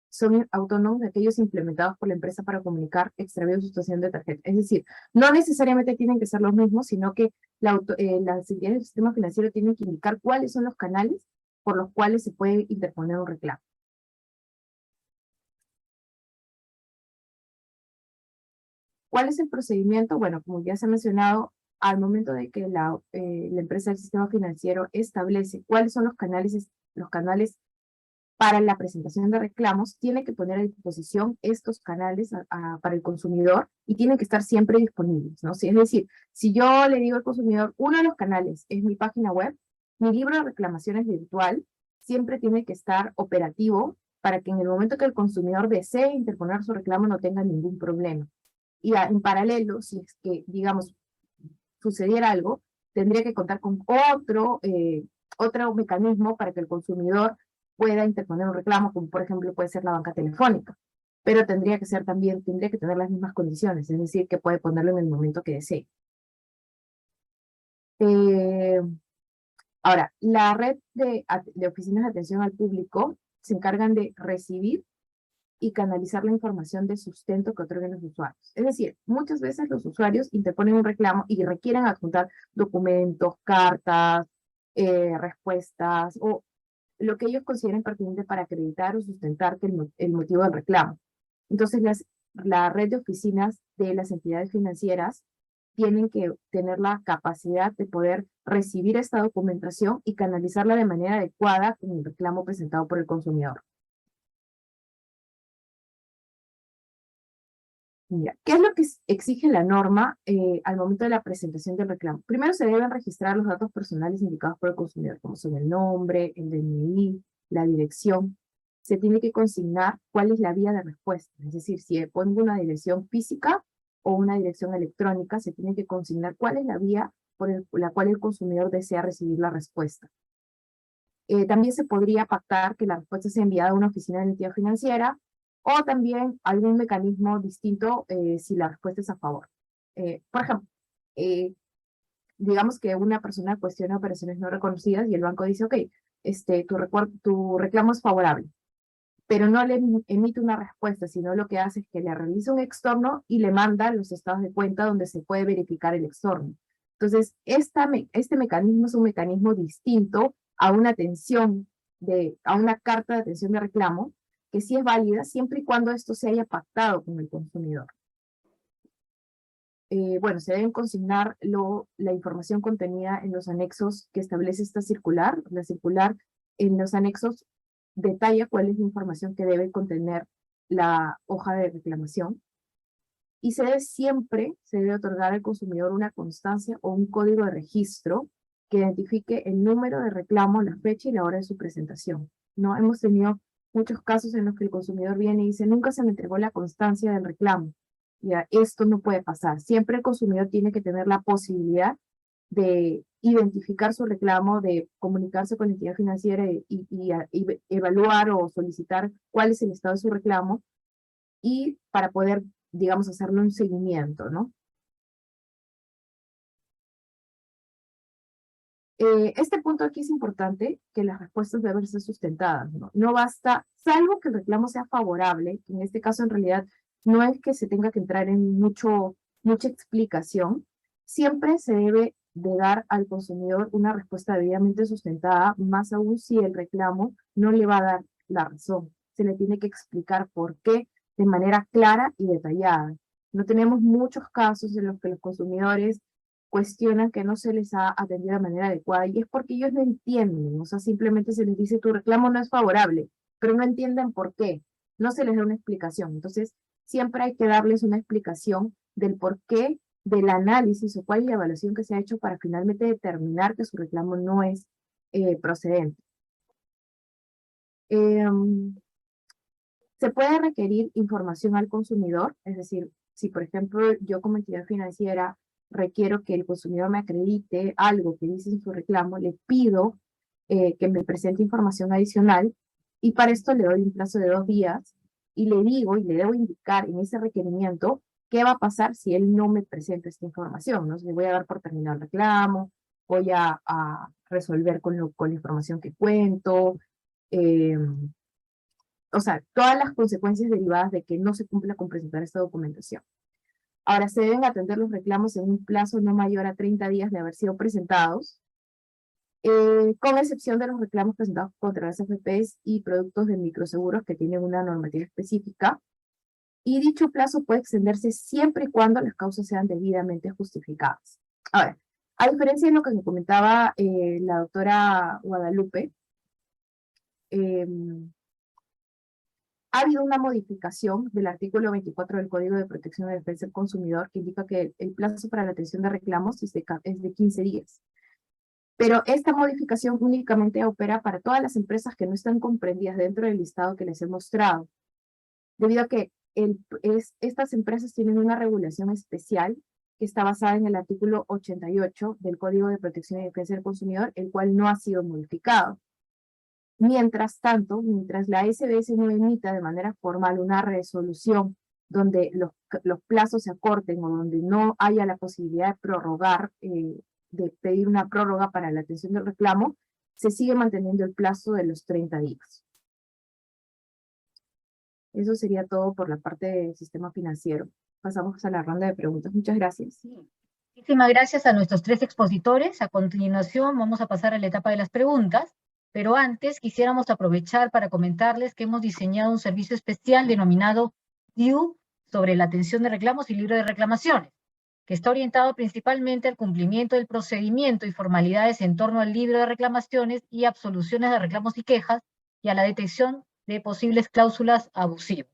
son autónomos de aquellos implementados por la empresa para comunicar extravío o sustitución de tarjeta. Es decir, no necesariamente tienen que ser los mismos, sino que las entidades del sistema financiero tienen que indicar cuáles son los canales por los cuales se puede interponer un reclamo. ¿Cuál es el procedimiento? Bueno, como ya se ha mencionado, al momento de que la empresa del sistema financiero establece cuáles son los canales para la presentación de reclamos, tiene que poner a disposición estos canales para el consumidor y tienen que estar siempre disponibles, ¿no? Es decir, si yo le digo al consumidor, uno de los canales es mi página web, mi libro de reclamaciones virtual siempre tiene que estar operativo para que en el momento que el consumidor desee interponer su reclamo no tenga ningún problema. Y en paralelo, si es que, digamos, sucediera algo, tendría que contar con otro mecanismo para que el consumidor pueda interponer un reclamo, como por ejemplo puede ser la banca telefónica. Pero tendría que tener las mismas condiciones, es decir, que puede ponerlo en el momento que desee. Ahora, la red de oficinas de atención al público se encargan de recibir y canalizar la información de sustento que otorguen los usuarios. Es decir, muchas veces los usuarios interponen un reclamo y requieren adjuntar documentos, cartas, respuestas, o lo que ellos consideren pertinente para acreditar o sustentar el motivo del reclamo. Entonces, la red de oficinas de las entidades financieras tienen que tener la capacidad de poder recibir esta documentación y canalizarla de manera adecuada con el reclamo presentado por el consumidor. ¿Qué es lo que exige la norma al momento de la presentación del reclamo? Primero se deben registrar los datos personales indicados por el consumidor, como son el nombre, el DNI, la dirección. se tiene que consignar cuál es la vía de respuesta. Es decir, si pongo una dirección física o una dirección electrónica, se tiene que consignar cuál es la vía por la cual el consumidor desea recibir la respuesta. También se podría pactar que la respuesta sea enviada a una oficina de entidad financiera o también algún mecanismo distinto si la respuesta es a favor. Por ejemplo, digamos que una persona cuestiona operaciones no reconocidas y el banco dice, ok, tu reclamo es favorable, pero no le emite una respuesta, sino lo que hace es que le realiza un extorno y le manda los estados de cuenta donde se puede verificar el extorno. Entonces, este mecanismo es un mecanismo distinto a una a una carta de atención de reclamo, que sí es válida siempre y cuando esto se haya pactado con el consumidor. Bueno, se deben consignar la información contenida en los anexos que establece esta circular. La circular en los anexos detalla cuál es la información que debe contener la hoja de reclamación. Y siempre se debe otorgar al consumidor una constancia o un código de registro que identifique el número de reclamo, la fecha y la hora de su presentación. ¿No? Hemos tenido muchos casos en los que el consumidor viene y dice, nunca se me entregó la constancia del reclamo. Ya, esto no puede pasar. Siempre el consumidor tiene que tener la posibilidad de identificar su reclamo, de comunicarse con la entidad financiera y evaluar o solicitar cuál es el estado de su reclamo y para poder, digamos, hacerle un seguimiento, ¿no? Este punto aquí es importante, que las respuestas deben ser sustentadas, ¿no? No basta, salvo que el reclamo sea favorable, que en este caso en realidad no es que se tenga que entrar en mucha explicación, siempre se debe de dar al consumidor una respuesta debidamente sustentada, más aún si el reclamo no le va a dar la razón. Se le tiene que explicar por qué de manera clara y detallada. No tenemos muchos casos en los que los consumidores cuestionan que no se les ha atendido de manera adecuada, y es porque ellos no entienden, o sea, simplemente se les dice tu reclamo no es favorable, pero no entienden por qué, no se les da una explicación. Entonces, siempre hay que darles una explicación del por qué, del análisis o cuál es la evaluación que se ha hecho para finalmente determinar que su reclamo no es procedente. Se puede requerir información al consumidor, es decir, si por ejemplo yo como entidad financiera requiero que el consumidor me acredite algo que dice en su reclamo, le pido que me presente información adicional y para esto le doy un plazo de 2 días y le digo y le debo indicar en ese requerimiento qué va a pasar si él no me presenta esta información, ¿no? Si le voy a dar por terminado el reclamo, voy a resolver con la información que cuento, o sea, todas las consecuencias derivadas de que no se cumpla con presentar esta documentación. Ahora, se deben atender los reclamos en un plazo no mayor a 30 días de haber sido presentados, con excepción de los reclamos presentados contra las AFPs y productos de microseguros que tienen una normativa específica, y dicho plazo puede extenderse siempre y cuando las causas sean debidamente justificadas. Ahora, a diferencia de lo que me comentaba la doctora Guadalupe, ha habido una modificación del artículo 24 del Código de Protección y Defensa del Consumidor que indica que el plazo para la atención de reclamos es de 15 días. Pero esta modificación únicamente opera para todas las empresas que no están comprendidas dentro del listado que les he mostrado, debido a que estas empresas tienen una regulación especial que está basada en el artículo 88 del Código de Protección y Defensa del Consumidor, el cual no ha sido modificado. Mientras tanto, mientras la SBS no emita de manera formal una resolución donde los plazos se acorten o donde no haya la posibilidad de prorrogar, de pedir una prórroga para la atención del reclamo, se sigue manteniendo el plazo de los 30 días. Eso sería todo por la parte del sistema financiero. Pasamos a la ronda de preguntas. Muchas gracias. Muchísimas gracias a nuestros 3 expositores. A continuación vamos a pasar a la etapa de las preguntas. Pero antes quisiéramos aprovechar para comentarles que hemos diseñado un servicio especial denominado DIU sobre la atención de reclamos y libro de reclamaciones, que está orientado principalmente al cumplimiento del procedimiento y formalidades en torno al libro de reclamaciones y absoluciones de reclamos y quejas y a la detección de posibles cláusulas abusivas.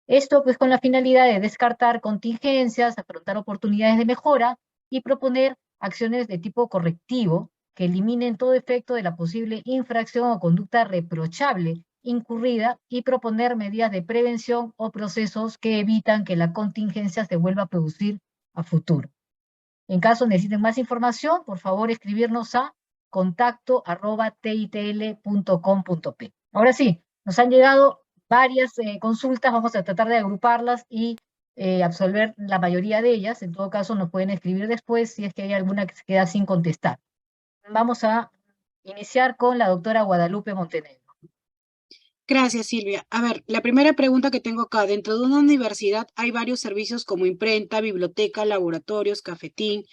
Esto pues con la finalidad de descartar contingencias, afrontar oportunidades de mejora y proponer acciones de tipo correctivo que eliminen todo efecto de la posible infracción o conducta reprochable incurrida y proponer medidas de prevención o procesos que evitan que la contingencia se vuelva a producir a futuro. En caso necesiten más información, por favor escribirnos a contacto@titl.com.p. Ahora sí, nos han llegado varias consultas, vamos a tratar de agruparlas y absolver la mayoría de ellas. En todo caso, nos pueden escribir después si es que hay alguna que se queda sin contestar. Vamos a iniciar con la doctora Guadalupe Montenegro. Gracias, Silvia. A ver, la primera pregunta que tengo acá, dentro de una universidad hay varios servicios como imprenta, biblioteca, laboratorios, cafetín,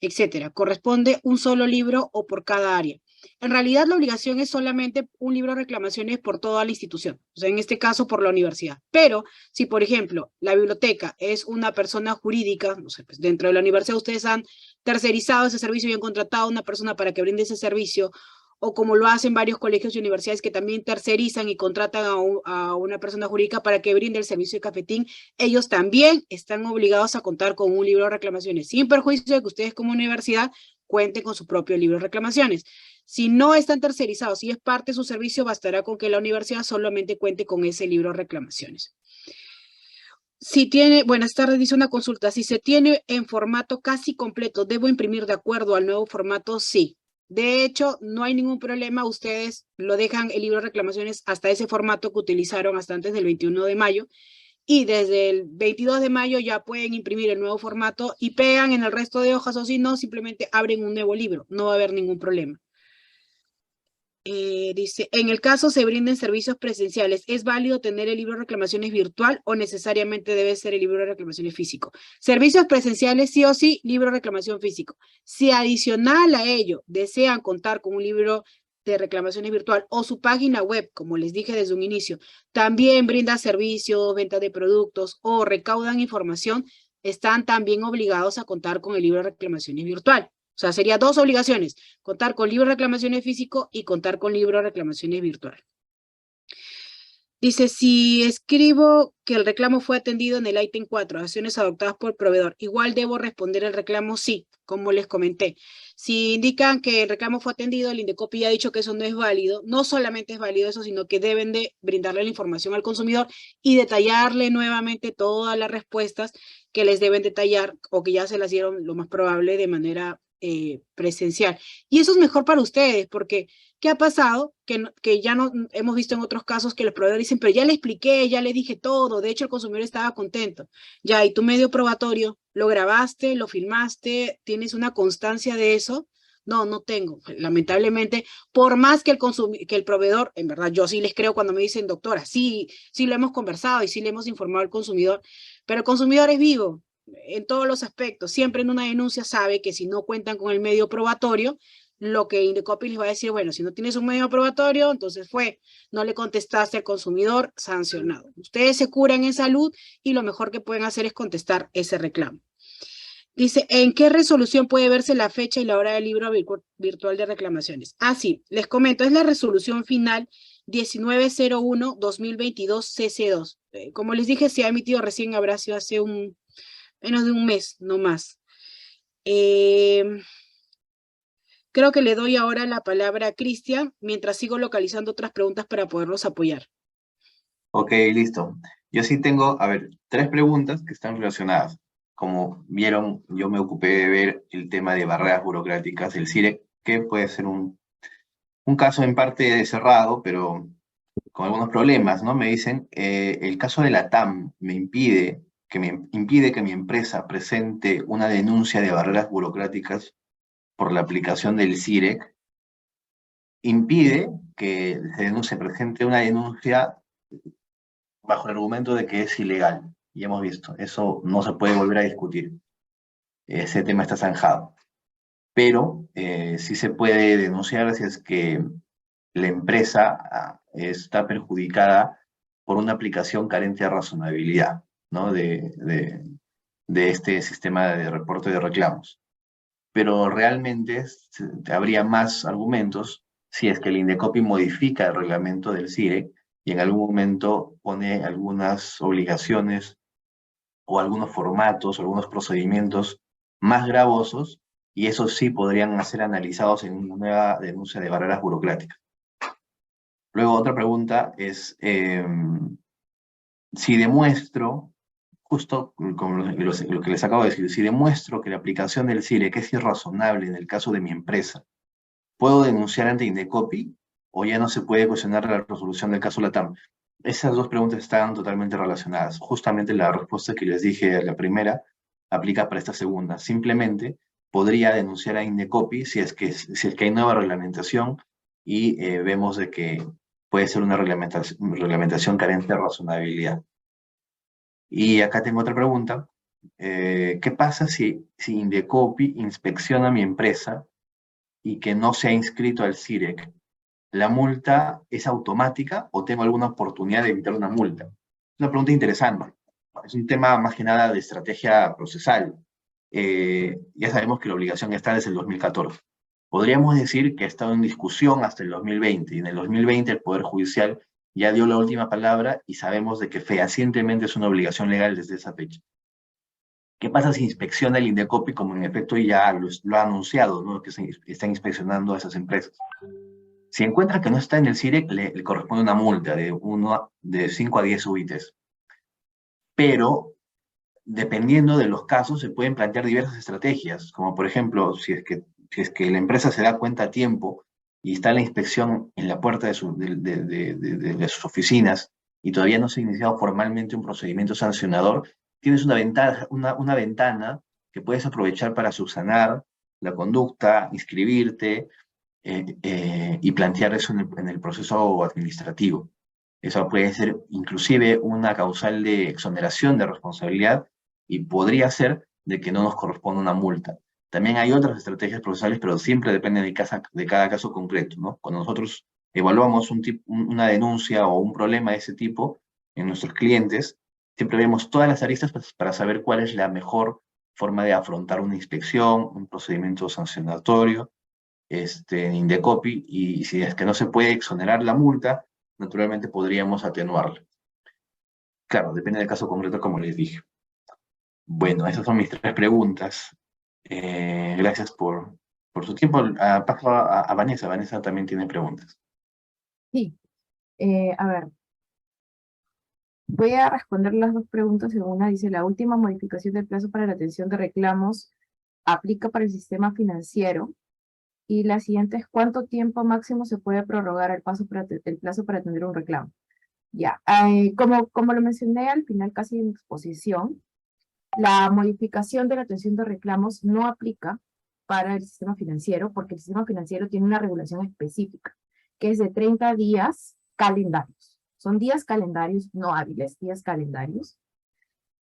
etcétera. ¿Corresponde un solo libro o por cada área? En realidad, la obligación es solamente un libro de reclamaciones por toda la institución, o sea, en este caso por la universidad. Pero si, por ejemplo, la biblioteca es una persona jurídica, no sé, pues dentro de la universidad ustedes han tercerizado ese servicio y han contratado a una persona para que brinde ese servicio, o como lo hacen varios colegios y universidades que también tercerizan y contratan a una persona jurídica para que brinde el servicio de cafetín, ellos también están obligados a contar con un libro de reclamaciones, sin perjuicio de que ustedes como universidad cuenten con su propio libro de reclamaciones. Si no están tercerizados, si es parte de su servicio, bastará con que la universidad solamente cuente con ese libro de reclamaciones. Si tiene, buenas tardes, dice una consulta, si se tiene en formato casi completo, ¿debo imprimir de acuerdo al nuevo formato? Sí. De hecho, no hay ningún problema, ustedes lo dejan el libro de reclamaciones hasta ese formato que utilizaron hasta antes del 21 de mayo, y desde el 22 de mayo ya pueden imprimir el nuevo formato y pegan en el resto de hojas, o si no, simplemente abren un nuevo libro, no va a haber ningún problema. Dice, en el caso se brinden servicios presenciales, ¿es válido tener el libro de reclamaciones virtual o necesariamente debe ser el libro de reclamaciones físico? Servicios presenciales sí o sí, libro de reclamación físico. Si adicional a ello desean contar con un libro de reclamaciones virtual o su página web, como les dije desde un inicio, también brinda servicios, venta de productos o recaudan información, están también obligados a contar con el libro de reclamaciones virtual. O sea, sería dos obligaciones, contar con libro de reclamaciones físico y contar con libro de reclamaciones virtual. Dice, si escribo que el reclamo fue atendido en el ítem 4, acciones adoptadas por el proveedor, ¿igual debo responder el reclamo? Sí, como les comenté. Si indican que el reclamo fue atendido, el Indecopi ya ha dicho que eso no es válido. No solamente es válido eso, sino que deben de brindarle la información al consumidor y detallarle nuevamente todas las respuestas que les deben detallar o que ya se las dieron, lo más probable, de manera presencial. Y eso es mejor para ustedes, porque ¿qué ha pasado? Que ya no hemos visto en otros casos que los proveedores dicen, pero ya le expliqué, ya le dije todo, de hecho el consumidor estaba contento. Ya, y tu medio probatorio, ¿lo grabaste, lo filmaste, tienes una constancia de eso? No, no tengo, lamentablemente, por más que el proveedor, en verdad, yo sí les creo cuando me dicen, doctora, sí lo hemos conversado y sí le hemos informado al consumidor, pero el consumidor es vivo en todos los aspectos. Siempre en una denuncia sabe que si no cuentan con el medio probatorio, lo que Indecopi les va a decir, bueno, si no tienes un medio probatorio, entonces no le contestaste al consumidor, sancionado. Ustedes se curan en salud y lo mejor que pueden hacer es contestar ese reclamo. Dice, ¿en qué resolución puede verse la fecha y la hora del libro virtual de reclamaciones? Ah, sí, les comento, es la resolución final 1901-2022 CC2. Como les dije, se ha emitido recién, habrá sido hace menos de un mes, no más. Creo que le doy ahora la palabra a Cristian, mientras sigo localizando otras preguntas para poderlos apoyar. Ok, listo. Yo sí tengo, a ver, 3 preguntas que están relacionadas. Como vieron, yo me ocupé de ver el tema de barreras burocráticas del CIREC, que puede ser un caso en parte cerrado, pero con algunos problemas, ¿no? Me dicen, el caso de la TAM me impide que mi empresa presente una denuncia de barreras burocráticas por la aplicación del CIREC, impide que se presente una denuncia bajo el argumento de que es ilegal. Y hemos visto, eso no se puede volver a discutir. Ese tema está zanjado. Pero sí se puede denunciar si es que la empresa está perjudicada por una aplicación carente de razonabilidad, ¿no? de este sistema de reporte de reclamos. Pero realmente habría más argumentos si es que el Indecopi modifica el reglamento del CIREC y en algún momento pone algunas obligaciones o algunos formatos, o algunos procedimientos más gravosos, y esos sí podrían ser analizados en una nueva denuncia de barreras burocráticas. Luego otra pregunta es, si demuestro, justo como lo que les acabo de decir, si demuestro que la aplicación del CIREC es irrazonable en el caso de mi empresa, ¿puedo denunciar ante Indecopi o ya no se puede cuestionar la resolución del caso LATAM? Esas dos preguntas están totalmente relacionadas. Justamente la respuesta que les dije a la primera aplica para esta segunda. Simplemente podría denunciar a Indecopi si es que hay nueva reglamentación y vemos de que puede ser una reglamentación carente de razonabilidad. Y acá tengo otra pregunta. ¿Qué pasa si Indecopi inspecciona mi empresa y que no se ha inscrito al CIREC? ¿La multa es automática o tengo alguna oportunidad de evitar una multa? Es una pregunta interesante. Es un tema más que nada de estrategia procesal. Ya sabemos que la obligación está desde el 2014. Podríamos decir que ha estado en discusión hasta el 2020, y en el 2020 el Poder Judicial ya dio la última palabra y sabemos de que fehacientemente es una obligación legal desde esa fecha. ¿Qué pasa si inspecciona el Indecopi, como en efecto ya lo ha anunciado, ¿no? Que se está inspeccionando a esas empresas? Si encuentra que no está en el CIREC, le corresponde una multa de 5 a 10 UITs. Pero, dependiendo de los casos, se pueden plantear diversas estrategias, como por ejemplo, si es que la empresa se da cuenta a tiempo y está la inspección en la puerta de sus oficinas y todavía no se ha iniciado formalmente un procedimiento sancionador, tienes una ventana que puedes aprovechar para subsanar la conducta, inscribirte, y plantear eso en el proceso administrativo. Eso puede ser inclusive una causal de exoneración de responsabilidad y podría ser de que no nos corresponda una multa. También hay otras estrategias procesales, pero siempre depende de cada caso concreto, ¿no? Cuando nosotros evaluamos una denuncia o un problema de ese tipo en nuestros clientes, siempre vemos todas las aristas para saber cuál es la mejor forma de afrontar una inspección, un procedimiento sancionatorio, en Indecopi, y si es que no se puede exonerar la multa, naturalmente podríamos atenuarla. Claro, depende del caso concreto, como les dije. Bueno, esas son mis 3 preguntas. Gracias por su tiempo. Paso a Vanessa. Vanessa también tiene preguntas. Sí, a ver, voy a responder las dos preguntas. En una dice, la última modificación del plazo para la atención de reclamos aplica para el sistema financiero. Y la siguiente es, ¿cuánto tiempo máximo se puede prorrogar el plazo para atender un reclamo? Ya, como lo mencioné al final casi en exposición, la modificación de la atención de reclamos no aplica para el sistema financiero, porque el sistema financiero tiene una regulación específica, que es de 30 días calendarios. Son días calendarios, no hábiles, días calendarios,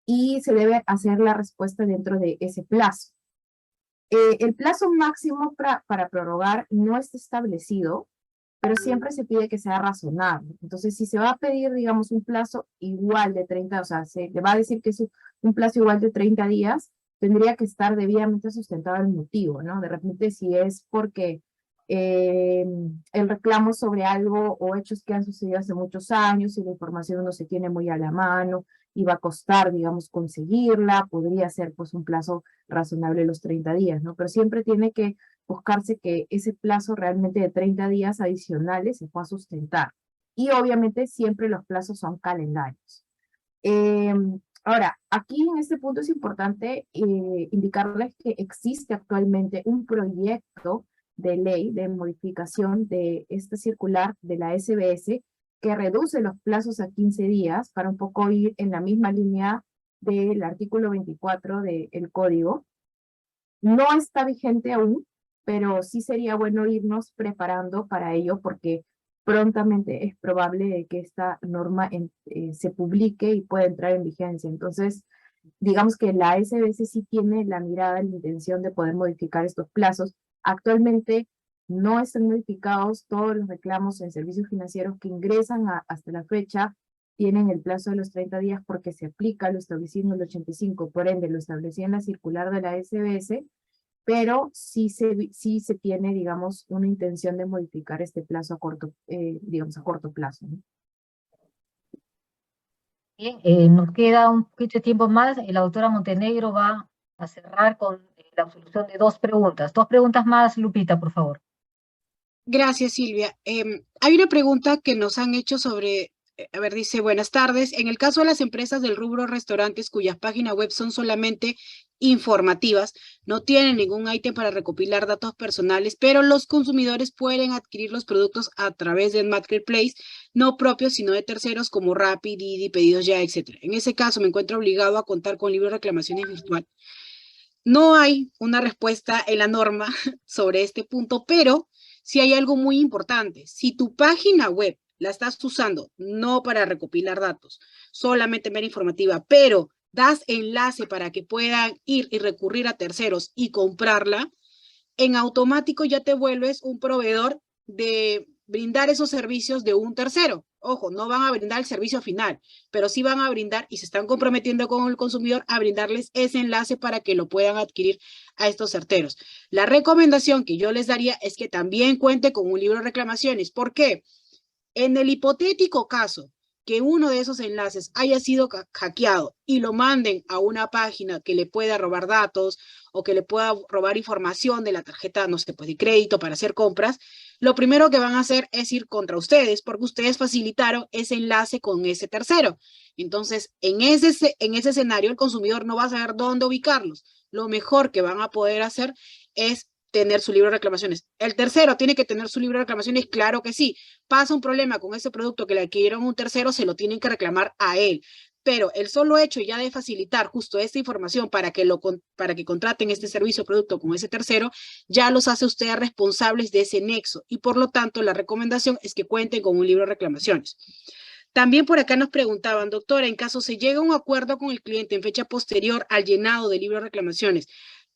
y se debe hacer la respuesta dentro de ese plazo. El plazo máximo para prorrogar no está establecido, pero siempre se pide que sea razonable. Entonces, si se va a pedir, digamos, un plazo igual de 30, o sea, se le va a decir que es un plazo igual de 30 días, tendría que estar debidamente sustentado el motivo, ¿no? De repente, si es porque el reclamo sobre algo o hechos que han sucedido hace muchos años y la información no se tiene muy a la mano y va a costar, digamos, conseguirla, podría ser pues un plazo razonable los 30 días, ¿no? Pero siempre tiene que buscarse que ese plazo realmente de 30 días adicionales se pueda sustentar. Y obviamente siempre los plazos son calendarios. Ahora, aquí en este punto es importante indicarles que existe actualmente un proyecto de ley de modificación de esta circular de la SBS que reduce los plazos a 15 días para un poco ir en la misma línea del artículo 24 del código. No está vigente aún, pero sí sería bueno irnos preparando para ello porque prontamente es probable que esta norma se publique y pueda entrar en vigencia. Entonces, digamos que la SBS sí tiene la mirada, la intención de poder modificar estos plazos. Actualmente no están modificados todos los reclamos en servicios financieros que ingresan hasta la fecha, tienen el plazo de los 30 días porque se aplica lo establecido en el 85, por ende lo establecía en la circular de la SBS, pero sí se tiene, digamos, una intención de modificar este plazo a corto, digamos, a corto plazo, ¿no? Bien, nos queda un poquito de tiempo más. La doctora Montenegro va a cerrar con la absolución de 2 preguntas. 2 preguntas más, Lupita, por favor. Gracias, Silvia. Hay una pregunta que nos han hecho sobre, a ver, dice, buenas tardes. En el caso de las empresas del rubro restaurantes cuyas páginas web son solamente informativas, no tienen ningún ítem para recopilar datos personales, pero los consumidores pueden adquirir los productos a través del marketplace, no propios, sino de terceros como Rappi, Didi, Pedidos Ya, etc. En ese caso, me encuentro obligado a contar con libro de reclamaciones virtual. No hay una respuesta en la norma sobre este punto, pero sí hay algo muy importante. Si tu página web la estás usando no para recopilar datos, solamente mera informativa, pero das enlace para que puedan ir y recurrir a terceros y comprarla, en automático ya te vuelves un proveedor de brindar esos servicios de un tercero. Ojo, no van a brindar el servicio final, pero sí van a brindar y se están comprometiendo con el consumidor a brindarles ese enlace para que lo puedan adquirir a estos terceros. La recomendación que yo les daría es que también cuente con un libro de reclamaciones. ¿Por qué? En el hipotético caso que uno de esos enlaces haya sido hackeado y lo manden a una página que le pueda robar datos o que le pueda robar información de la tarjeta, no sé, pues de crédito para hacer compras, lo primero que van a hacer es ir contra ustedes porque ustedes facilitaron ese enlace con ese tercero. Entonces, en ese escenario, el consumidor no va a saber dónde ubicarlos. Lo mejor que van a poder hacer es tener su libro de reclamaciones. El tercero tiene que tener su libro de reclamaciones, claro que sí. Pasa un problema con ese producto que le adquirieron un tercero, se lo tienen que reclamar a él. Pero el solo hecho ya de facilitar justo esta información para que contraten este servicio o producto con ese tercero, ya los hace ustedes responsables de ese nexo. Y por lo tanto, la recomendación es que cuenten con un libro de reclamaciones. También por acá nos preguntaban, doctora, en caso se llega a un acuerdo con el cliente en fecha posterior al llenado del libro de reclamaciones,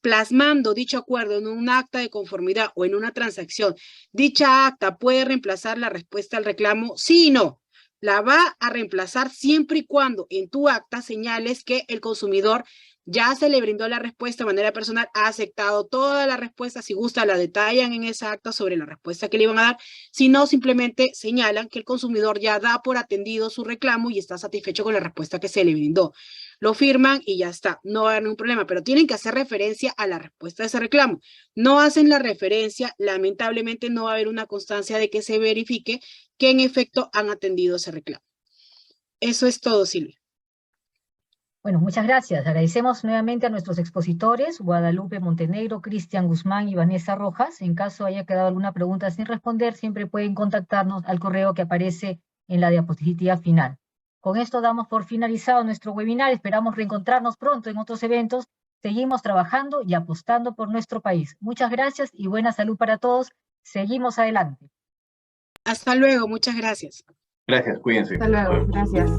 plasmando dicho acuerdo en un acta de conformidad o en una transacción, ¿dicha acta puede reemplazar la respuesta al reclamo? Sí y no. La va a reemplazar siempre y cuando en tu acta señales que el consumidor ya se le brindó la respuesta de manera personal, ha aceptado toda la respuesta, si gusta la detallan en esa acta sobre la respuesta que le iban a dar, si no simplemente señalan que el consumidor ya da por atendido su reclamo y está satisfecho con la respuesta que se le brindó. Lo firman y ya está, no va a haber ningún problema, pero tienen que hacer referencia a la respuesta de ese reclamo. No hacen la referencia, lamentablemente no va a haber una constancia de que se verifique que en efecto han atendido ese reclamo. Eso es todo, Silvia. Bueno, muchas gracias. Agradecemos nuevamente a nuestros expositores, Guadalupe Montenegro, Cristian Guzmán y Vanessa Rojas. En caso haya quedado alguna pregunta sin responder, siempre pueden contactarnos al correo que aparece en la diapositiva final. Con esto damos por finalizado nuestro webinar. Esperamos reencontrarnos pronto en otros eventos. Seguimos trabajando y apostando por nuestro país. Muchas gracias y buena salud para todos. Seguimos adelante. Hasta luego, muchas gracias. Gracias, cuídense. Hasta luego, gracias.